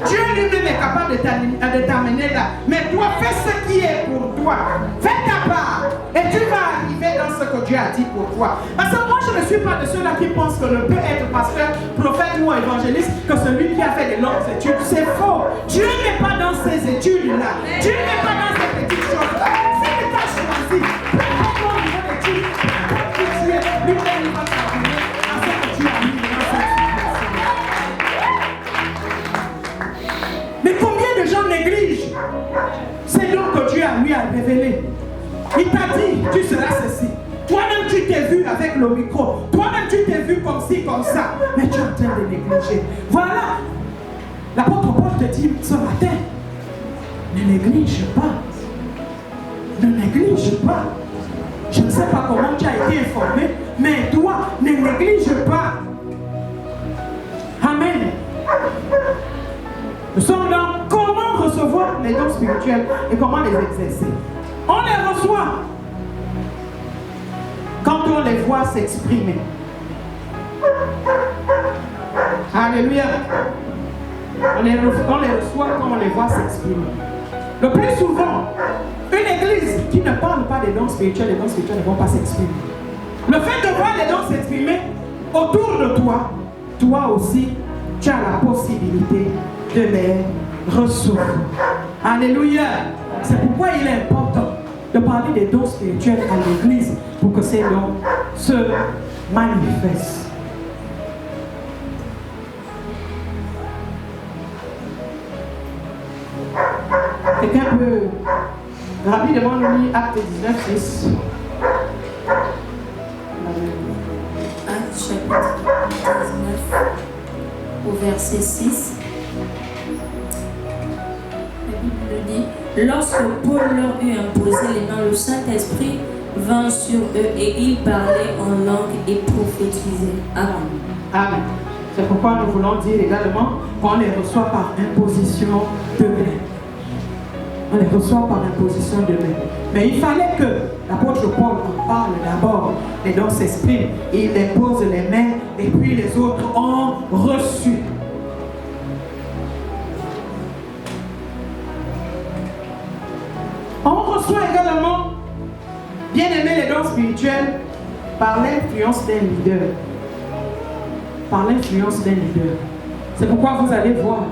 Dieu lui-même est capable de t'amener là. Mais toi, fais ce qui est pour toi. Fais ta part. Et tu vas arriver dans ce que Dieu a dit pour toi. Parce que moi, je ne suis pas de ceux-là qui pensent que ne peut être pasteur, prophète ou évangéliste que celui qui a fait de longues études. C'est faux. Dieu n'est pas dans ces études-là. Dieu n'est pas dans ces petites choses-là. Si tu t'as choisi, prends ton niveau d'études, prends qui tu es, lui-même il va t'amener à ce que tu as mis dans cette situation. Mais combien de gens négligent ces dons que Dieu lui a révélés? Il t'a dit, tu seras ceci. Toi-même, tu t'es vu avec le micro. Toi-même, tu t'es vu comme ci, comme ça. Mais tu es en train de négliger. Voilà. L'apôtre Paul te dit ce matin, ne néglige pas. Ne néglige pas. Je ne sais pas comment tu as été informé, mais toi, ne néglige pas. Amen. Nous sommes dans comment recevoir les dons spirituels et comment les exercer. On les reçoit. Quand qu'on les voit s'exprimer. Alléluia. On les reçoit quand on les voit s'exprimer. Le plus souvent, une église qui ne parle pas des dons spirituels, les dons spirituels ne vont pas s'exprimer. Le fait de voir les dons s'exprimer autour de toi, toi aussi, tu as la possibilité de les recevoir. Alléluia. C'est pourquoi il est important de parler des dons spirituels à l'église pour que ces dons se manifestent. Quelqu'un peut rapidement nous lire Acte 19, 6. Acte chapitre 19 au verset 6. La Bible dit: lorsque Paul leur eut imposé les mains, le Saint-Esprit vint sur eux et ils parlaient en langue et prophétisaient. Amen. Amen. C'est pourquoi nous voulons dire également qu'on les reçoit par imposition de main. On les reçoit par imposition de main. Mais il fallait que l'apôtre Paul en parle d'abord. Les dons s'expriment, il les pose les mains et puis les autres ont reçu. On reçoit également, bien aimé, les dons spirituels par l'influence d'un leader. Par l'influence d'un leader. C'est pourquoi vous allez voir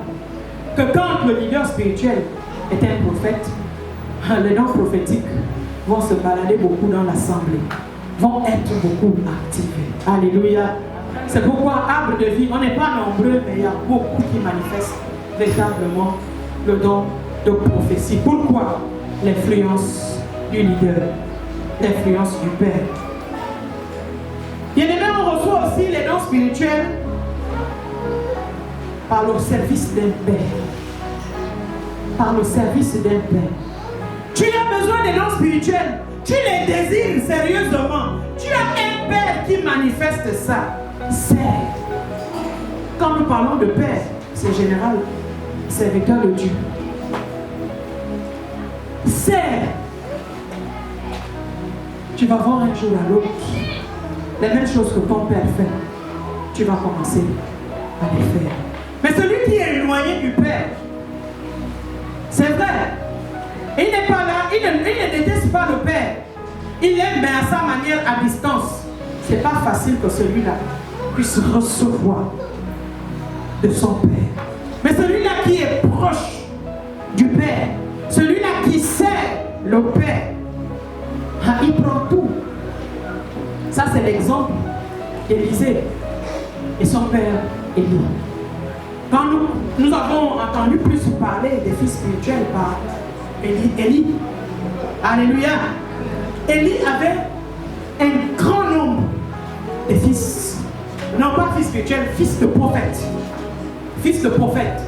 que quand le leader spirituel est un prophète, les dons prophétiques vont se balader beaucoup dans l'assemblée, vont être beaucoup activés. Alléluia. C'est pourquoi arbre de vie, on n'est pas nombreux, mais il y a beaucoup qui manifestent véritablement le don de prophétie. Pourquoi? L'influence du leader, l'influence du Père. Bien aimé, on reçoit aussi les dons spirituels par le service d'un Père. Par le service d'un Père. Tu as besoin des dons spirituels, tu les désires sérieusement. Tu as un Père qui manifeste ça. C'est. Quand nous parlons de Père, c'est général, serviteur de Dieu. C'est. Tu vas voir un jour à l'autre les mêmes choses que ton Père fait. Tu vas commencer à les faire. Mais celui qui est éloigné du Père, c'est vrai, il n'est pas là, il ne déteste pas le Père. Il l'aime, mais à sa manière, à distance. C'est pas facile que celui-là puisse recevoir de son Père. Mais celui-là qui est proche du Père, celui-là qui sait le Père, il prend tout. Ça, c'est l'exemple d'Élisée et son père Élie. Quand nous avons entendu plus parler des fils spirituels par Élie, alléluia, Élie avait un grand nombre de fils, non pas fils spirituels, fils de prophètes. Fils de prophètes.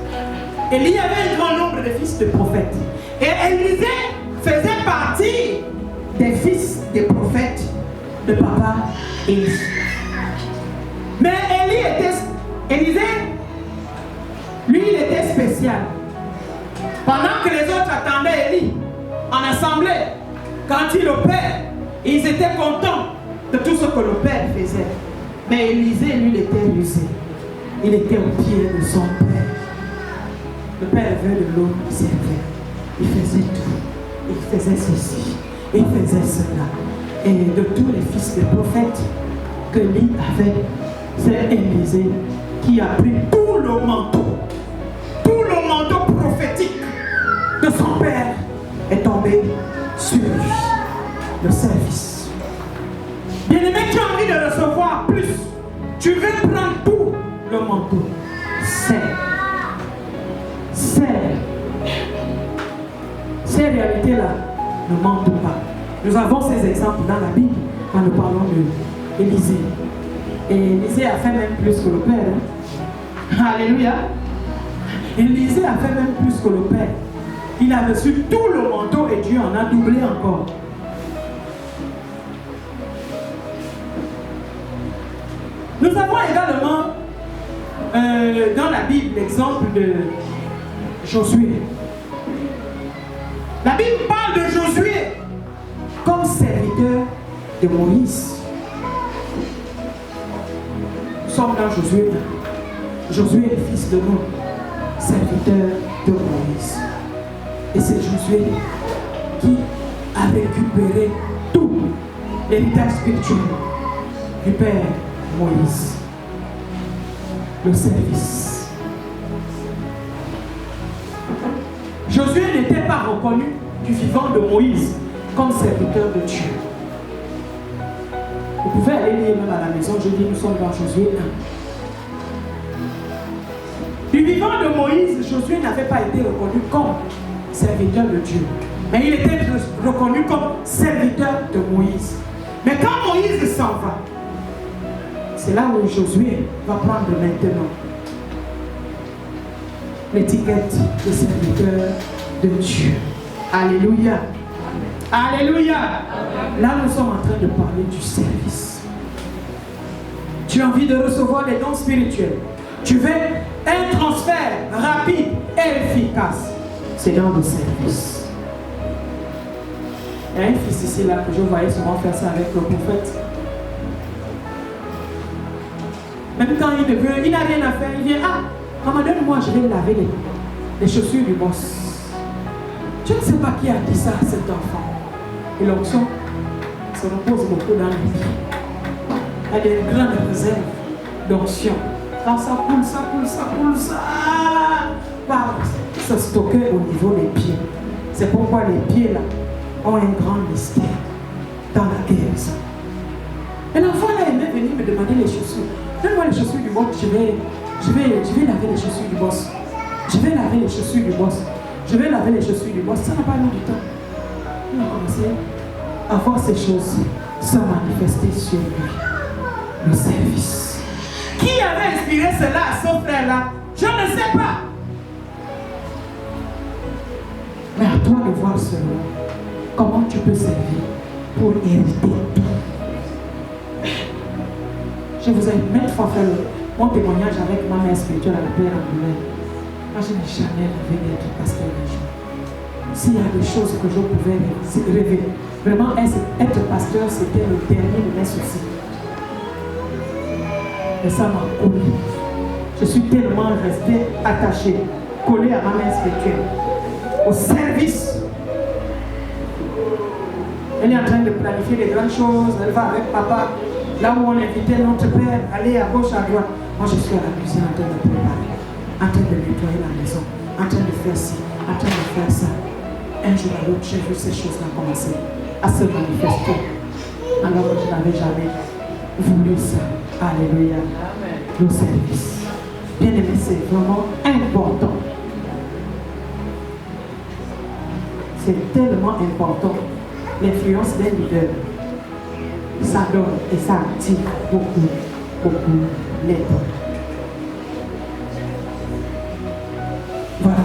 Élie avait un grand nombre de fils de prophètes. Et Élisée faisait partie des fils des prophètes de papa Élie. Mais Élisée, lui, il était spécial. Pendant que les autres attendaient Élie en assemblée, quand il opère, ils étaient contents de tout ce que le Père faisait. Mais Élisée, lui, il était rusé. Il était au pied de son Père. Le Père veut de l'eau observer. Il faisait tout. Il faisait ceci. Il faisait cela. Et de tous les fils de prophètes que Élie avait, c'est Élisée qui a pris tout le manteau prophétique de son Père est tombé sur lui. Le service. Bien-aimé, tu as envie de recevoir plus. Tu veux prendre tout le manteau. Ces réalités-là ne mentent pas. Nous avons ces exemples dans la Bible quand nous parlons d'Élisée. Et Élisée a fait même plus que le Père. Hein? Alléluia. Élisée a fait même plus que le Père. Il a reçu tout le manteau et Dieu en a doublé encore. Nous avons également dans la Bible l'exemple de Josué. La Bible parle de Josué comme serviteur de Moïse. sommes dans Josué 1. Josué est le fils de Nun, serviteur de Moïse. Et c'est Josué qui a récupéré tout l'héritage spirituel du Père Moïse. Le service. Josué n'était pas reconnu du vivant de Moïse comme serviteur de Dieu. Vous pouvez aller lire même à la maison, je dis nous sommes dans Josué 1. Du vivant de Moïse, Josué n'avait pas été reconnu comme serviteur de Dieu. Mais il était reconnu comme serviteur de Moïse. Mais quand Moïse s'en va, c'est là où Josué va prendre maintenant l'étiquette de serviteur de Dieu. Alléluia. Alléluia. Là, nous sommes en train de parler du service. Tu as envie de recevoir les dons spirituels. Tu veux un transfert rapide et efficace. C'est dans le service. Il y a un fils ici là que je voyais souvent faire ça avec le prophète. Même quand il ne veut, il n'a rien à faire, il vient, ah, maman, donne-moi, je vais laver les chaussures du boss. Je ne sais pas qui a dit ça à cet enfant. Et l'onction se repose beaucoup dans les pieds. Il y a des grandes réserves d'onction. Quand ça coule, ça coule, ça coule, ça part se stocker au niveau des pieds. C'est pourquoi les pieds là ont un grand mystère dans la guérison. Et l'enfant là aimait venir me demander les chaussures. Donne-moi les chaussures du boss, je vais laver les chaussures du boss. Je vais laver les chaussures du boss. Je vais laver les chaussures du boss. Ça n'a pas mis du temps. Il a commencé à voir ces choses se manifester sur lui. Le service. Qui avait inspiré cela à son frère là? Je ne sais pas. Mais à toi de voir cela. Comment tu peux servir pour hériter tout. Je vous ai maintes fois fait mon témoignage avec ma mère spirituelle à la Père Angulaire. Moi, je n'ai jamais rêvé d'être pasteur un jour. S'il y a des choses que je pouvais rêver, vraiment être pasteur, c'était le dernier de mes soucis. Et ça m'a collé. Je suis tellement restée attachée, collée à ma mère spirituelle, au service. Elle est en train de planifier des grandes choses. Elle va avec papa. Là où on invitait notre père, aller à gauche, à droite. Moi, je suis à la cuisine en train de préparer, en train de nettoyer la maison, en train de faire ci, en train de faire ça. Un jour à l'autre, j'ai vu ces choses-là commencer à se manifester. Alors que je n'avais jamais voulu ça. Alléluia. Le service. Bien aimé, c'est vraiment important. C'est tellement important. L'influence des leaders, ça donne et ça attire beaucoup les dons. Voilà.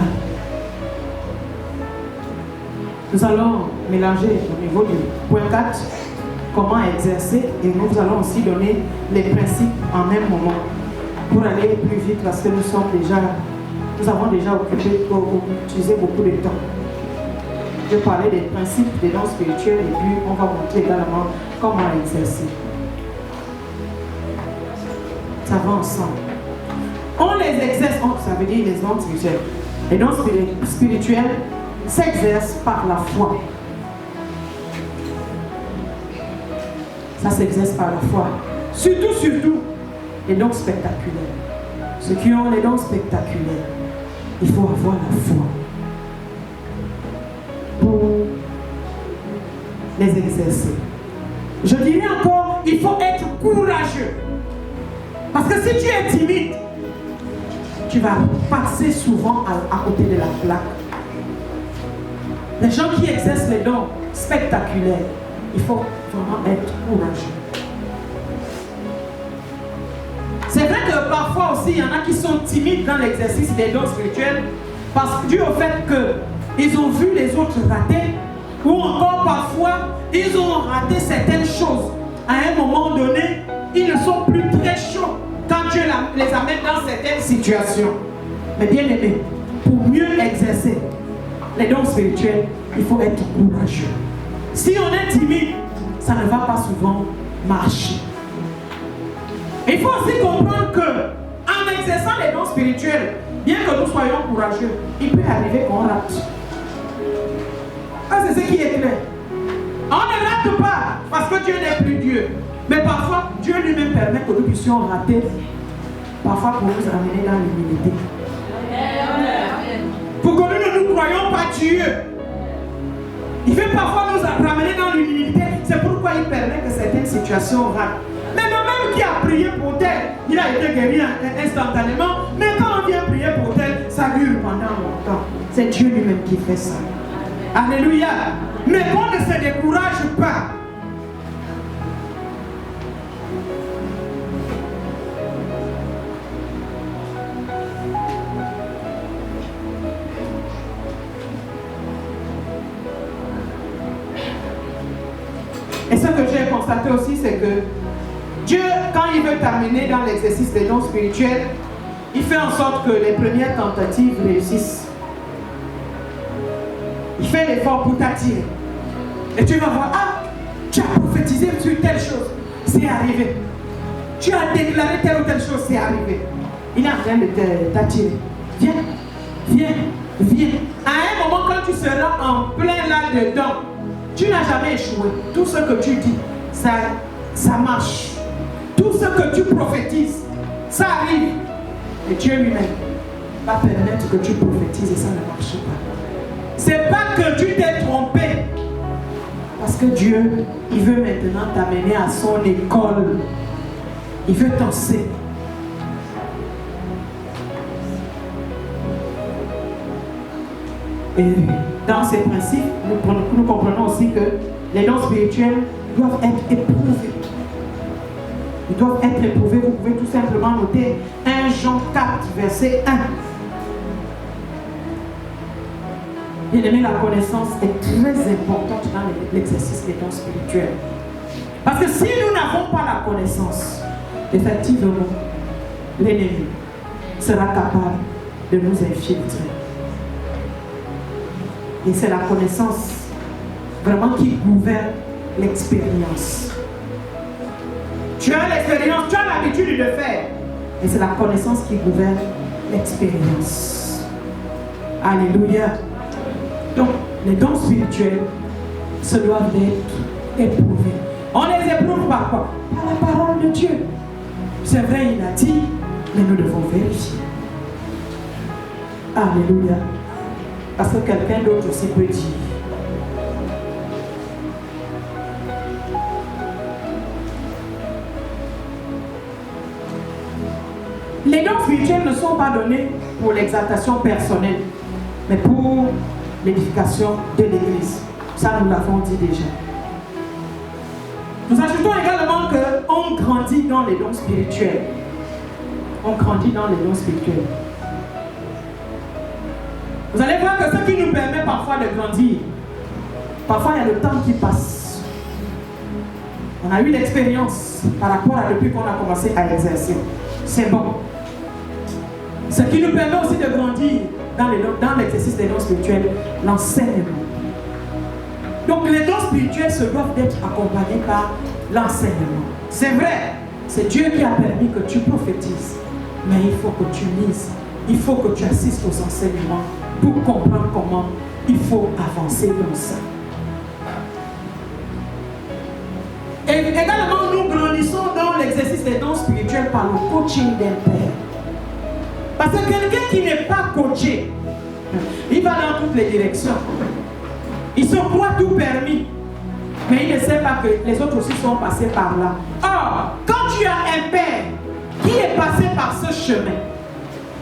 Nous allons mélanger au niveau du point 4, comment exercer, et nous allons aussi donner les principes en même moment pour aller plus vite parce que nous avons déjà utilisé beaucoup de temps. Je parlais des principes des dons spirituels et puis on va montrer également comment exercer. Ça va ensemble. On les exerce, ça veut dire les dons spirituels. Les dons spirituels s'exercent par la foi. Ça s'exerce par la foi. Surtout, les dons spectaculaires. Ceux qui ont les dons spectaculaires, il faut avoir la foi pour les exercer. Je dirais encore, il faut être courageux. Parce que si tu es timide, tu vas passer souvent à côté de la plaque. Les gens qui exercent les dons spectaculaires, il faut vraiment être courageux. C'est vrai que parfois aussi, il y en a qui sont timides dans l'exercice des dons spirituels parce que dû au fait qu'ils ont vu les autres rater, ou encore parfois, ils ont raté certaines choses. À un moment donné, ils ne sont plus très chauds quand Dieu les amène dans certaines situations. Mais bien aimé, pour mieux exercer les dons spirituels, il faut être courageux. Si on est timide, ça ne va pas souvent marcher. Il faut aussi comprendre que, en exerçant les dons spirituels, bien que nous soyons courageux, il peut arriver qu'on rate. Ah, c'est ce qui est clair. On ne rate pas parce que Dieu n'est plus Dieu. Mais parfois, Dieu lui-même permet que nous puissions rater. Parfois pour nous ramener dans l'humilité. Pour que nous ne nous croyons pas Dieu. Il veut parfois nous ramener dans l'humilité. C'est pourquoi il permet que certaines situations ratent. Mais le même qui a prié pour tel, il a été guéri instantanément. Mais quand on vient prier pour tel, ça dure pendant longtemps. C'est Dieu lui-même qui fait ça. Alléluia. Mais on ne se décourage pas. Et ce que j'ai constaté aussi, c'est que Dieu, quand il veut t'amener dans l'exercice des dons spirituels, il fait en sorte que les premières tentatives réussissent. Il fait l'effort pour t'attirer. Et tu vas voir, ah, tu as prophétisé sur telle chose, c'est arrivé. Tu as déclaré telle ou telle chose, c'est arrivé. Il est en train de t'attirer. Viens, viens, viens. À un moment, quand tu seras en plein là-dedans, tu n'as jamais échoué. Tout ce que tu dis, ça marche. Tout ce que tu prophétises, ça arrive. Et Dieu lui-même va permettre que tu prophétises et ça ne marche pas. C'est pas que tu t'es trompé. Parce que Dieu, il veut maintenant t'amener à son école. Il veut t'enseigner. Et dans ces principes, nous comprenons aussi que les dons spirituels doivent être éprouvés. Ils doivent être éprouvés. Vous pouvez tout simplement noter 1 Jean 4, verset 1. Bien aimé, la connaissance est très importante dans l'exercice des dons spirituels. Parce que si nous n'avons pas la connaissance, effectivement, l'ennemi sera capable de nous infiltrer. Et c'est la connaissance vraiment qui gouverne l'expérience. Tu as l'expérience, tu as l'habitude de le faire. Et c'est la connaissance qui gouverne l'expérience. Alléluia. Donc, les dons spirituels se doivent être éprouvés. On les éprouve par quoi? Par la parole de Dieu. C'est vrai, il a dit, mais nous devons vérifier. Alléluia. Parce que quelqu'un d'autre aussi peut dire. Les dons spirituels ne sont pas donnés pour l'exaltation personnelle, mais pour l'édification de l'Église. Ça, nous l'avons dit déjà. Nous ajoutons également qu'on grandit dans les dons spirituels. On grandit dans les dons spirituels. Vous allez voir que ce qui nous permet parfois de grandir, parfois il y a le temps qui passe. On a eu l'expérience par rapport à depuis qu'on a commencé à exercer. C'est bon. Ce qui nous permet aussi de grandir dans l'exercice des dons spirituels, l'enseignement. Donc les dons spirituels se doivent d'être accompagnés par l'enseignement. C'est vrai, c'est Dieu qui a permis que tu prophétises, mais il faut que tu lises, il faut que tu assistes aux enseignements pour comprendre comment il faut avancer dans ça. Et également, nous grandissons dans l'exercice des dons spirituels par le coaching d'un père. Parce que quelqu'un qui n'est pas coaché, il va dans toutes les directions. Il se croit tout permis, mais il ne sait pas que les autres aussi sont passés par là. Or, quand tu as un père qui est passé par ce chemin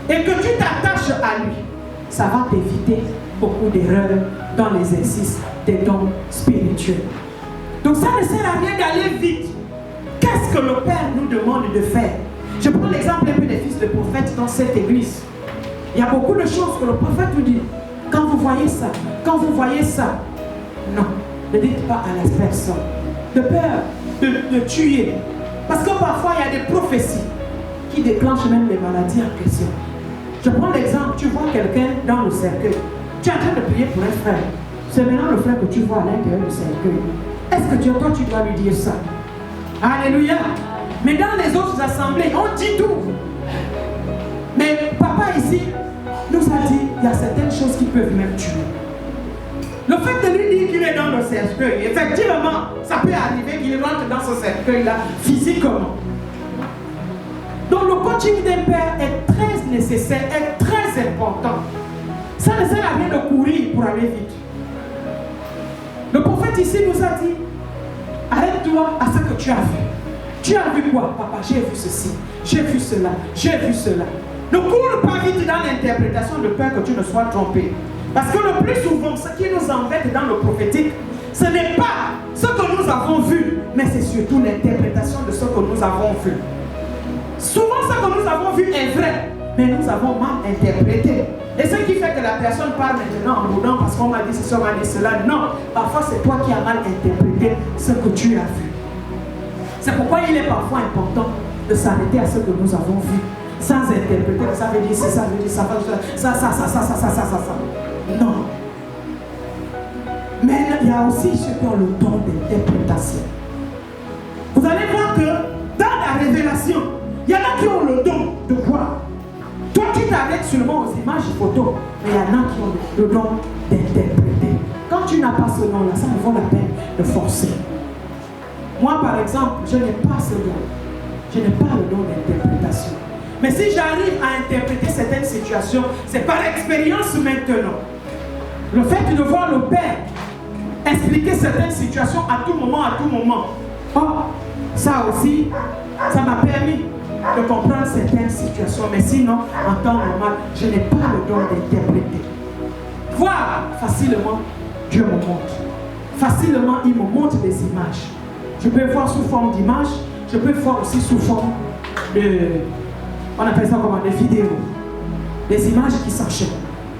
et que tu t'attaches à lui, ça va t'éviter beaucoup d'erreurs dans l'exercice des dons spirituels. Donc ça ne sert à rien d'aller vite. Qu'est-ce que le Père nous demande de faire? Je prends l'exemple un peu des fils de prophètes dans cette église. Il y a beaucoup de choses que le prophète nous dit. Quand vous voyez ça, quand vous voyez ça, non, ne dites pas à la personne. De peur de tuer. Parce que parfois il y a des prophéties qui déclenchent même les maladies en question. Je prends l'exemple, tu vois quelqu'un dans le cercueil. Tu es en train de prier pour un frère. C'est maintenant le frère que tu vois à l'intérieur du cercueil. Est-ce que toi tu dois lui dire ça? Alléluia. Mais dans les autres assemblées, on dit tout. Mais papa ici nous a dit, il y a certaines choses qui peuvent même tuer. Le fait de lui dire qu'il est dans le cercueil, effectivement, ça peut arriver qu'il rentre dans ce cercueil-là physiquement. Donc le coaching d'un père est très nécessaire, est très important. Ça ne sert à rien de courir pour aller vite. Le prophète ici nous a dit, arrête-toi à ce que tu as vu. Tu as vu quoi, papa? J'ai vu ceci, j'ai vu cela, j'ai vu cela. Ne cours pas vite dans l'interprétation de peur que tu ne sois trompé. Parce que le plus souvent, ce qui nous embête dans le prophétique, ce n'est pas ce que nous avons vu, mais c'est surtout l'interprétation de ce que nous avons vu. Souvent, ce que nous avons vu est vrai, mais nous avons mal interprété. Et ce qui fait que la personne parle maintenant en boudant parce qu'on m'a dit ceci, on m'a dit cela. Non, parfois c'est toi qui as mal interprété ce que tu as vu. C'est pourquoi il est parfois important de s'arrêter à ce que nous avons vu, sans interpréter que ça veut dire ça veut dire ça. Non. Mais il y a aussi ceux qui ont le don d'interprétation. Vous allez voir que dans la révélation, il y en a qui ont le don de voir. Toi, tu t'arrêtes seulement aux images photos, mais il y en a qui ont le don d'interpréter. Quand tu n'as pas ce don-là, ça ne vaut la peine de forcer. Moi, par exemple, je n'ai pas ce don. Je n'ai pas le don d'interprétation. Mais si j'arrive à interpréter certaines situations, c'est par expérience maintenant. Le fait de voir le Père expliquer certaines situations à tout moment, oh, ça aussi, ça m'a permis de comprendre certaines situations. Mais sinon, en temps normal, je n'ai pas le don d'interpréter. Voir facilement, Dieu me montre. Facilement, il me montre des images. Je peux voir sous forme d'images, je peux voir aussi sous forme de, on appelle ça comment, des vidéos. Des images qui s'enchaînent.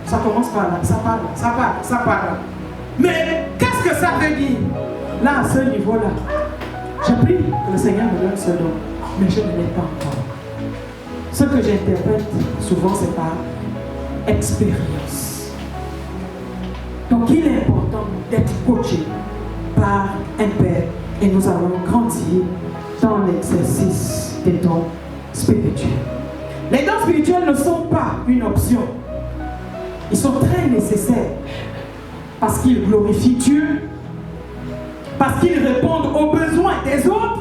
Ça commence par là, ça part là, ça part là, ça part là. Mais qu'est-ce que ça veut dire? Là, à ce niveau-là, je prie que le Seigneur me donne ce don, mais je ne l'ai pas encore. Ce que j'interprète souvent, c'est par expérience. Donc, il est important d'être coaché par un père et nous allons grandir dans l'exercice des dons spirituels. Les dons spirituels ne sont pas une option. Ils sont très nécessaires parce qu'ils glorifient Dieu, parce qu'ils répondent aux besoins des autres,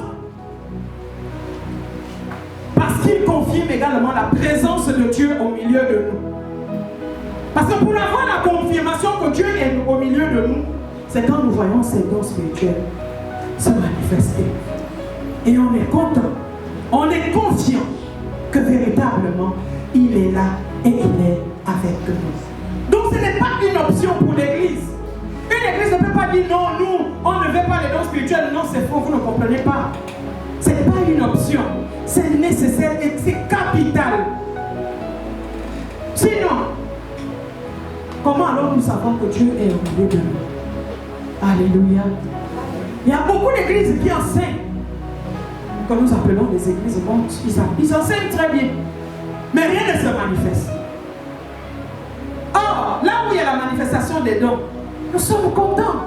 parce qu'ils confirment également la présence de Dieu au milieu de nous. Parce que pour avoir la confirmation que Dieu est au milieu de nous, c'est quand nous voyons ces dons spirituels se manifester. Et on est content, on est confiant que véritablement, il est là et il est avec nous. Donc ce n'est pas une option pour l'Église. Une Église ne peut pas dire non, nous, on ne veut pas les dons spirituels. Non, c'est faux, vous ne comprenez pas. Ce n'est pas une option. C'est nécessaire et c'est capital. Sinon, comment alors nous savons que Dieu est au milieu de nous? Alléluia. Il y a beaucoup d'églises qui enseignent, que nous appelons des églises montes. Ils enseignent très bien. Mais rien ne se manifeste. Or, là où il y a la manifestation des dons, nous sommes contents.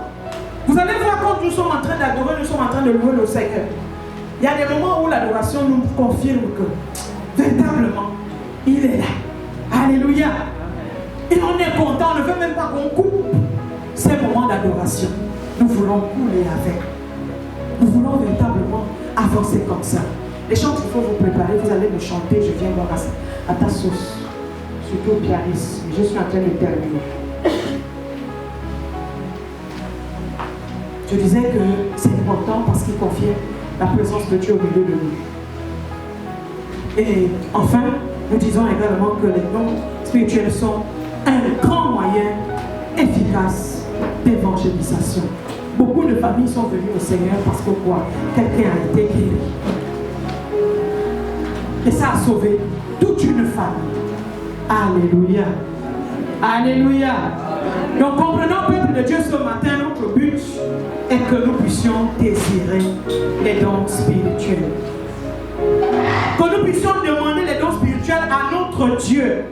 Vous allez voir quand nous sommes en train d'adorer, nous sommes en train de louer le Seigneur. Il y a des moments où l'adoration nous confirme que véritablement, il est là. Alléluia. Et on est content, on ne veut même pas qu'on coupe ces moments d'adoration. Nous voulons couler avec. Nous voulons véritablement avancer comme ça. Les chants qu'il faut vous préparer, vous allez me chanter, je viens voir à ta sauce. Surtout au pianiste. Je suis en train de terminer. Je disais que c'est important parce qu'il confirme la présence de Dieu au milieu de nous. Et enfin, nous disons également que les dons spirituels sont un grand moyen efficace d'évangélisation. Beaucoup de familles sont venues au Seigneur parce que quoi? Quelqu'un a été guéri. Et ça a sauvé toute une famille. Alléluia. Alléluia. Donc comprenons, peuple de Dieu, ce matin, notre but est que nous puissions désirer les dons spirituels. Que nous puissions demander les dons spirituels à notre Dieu.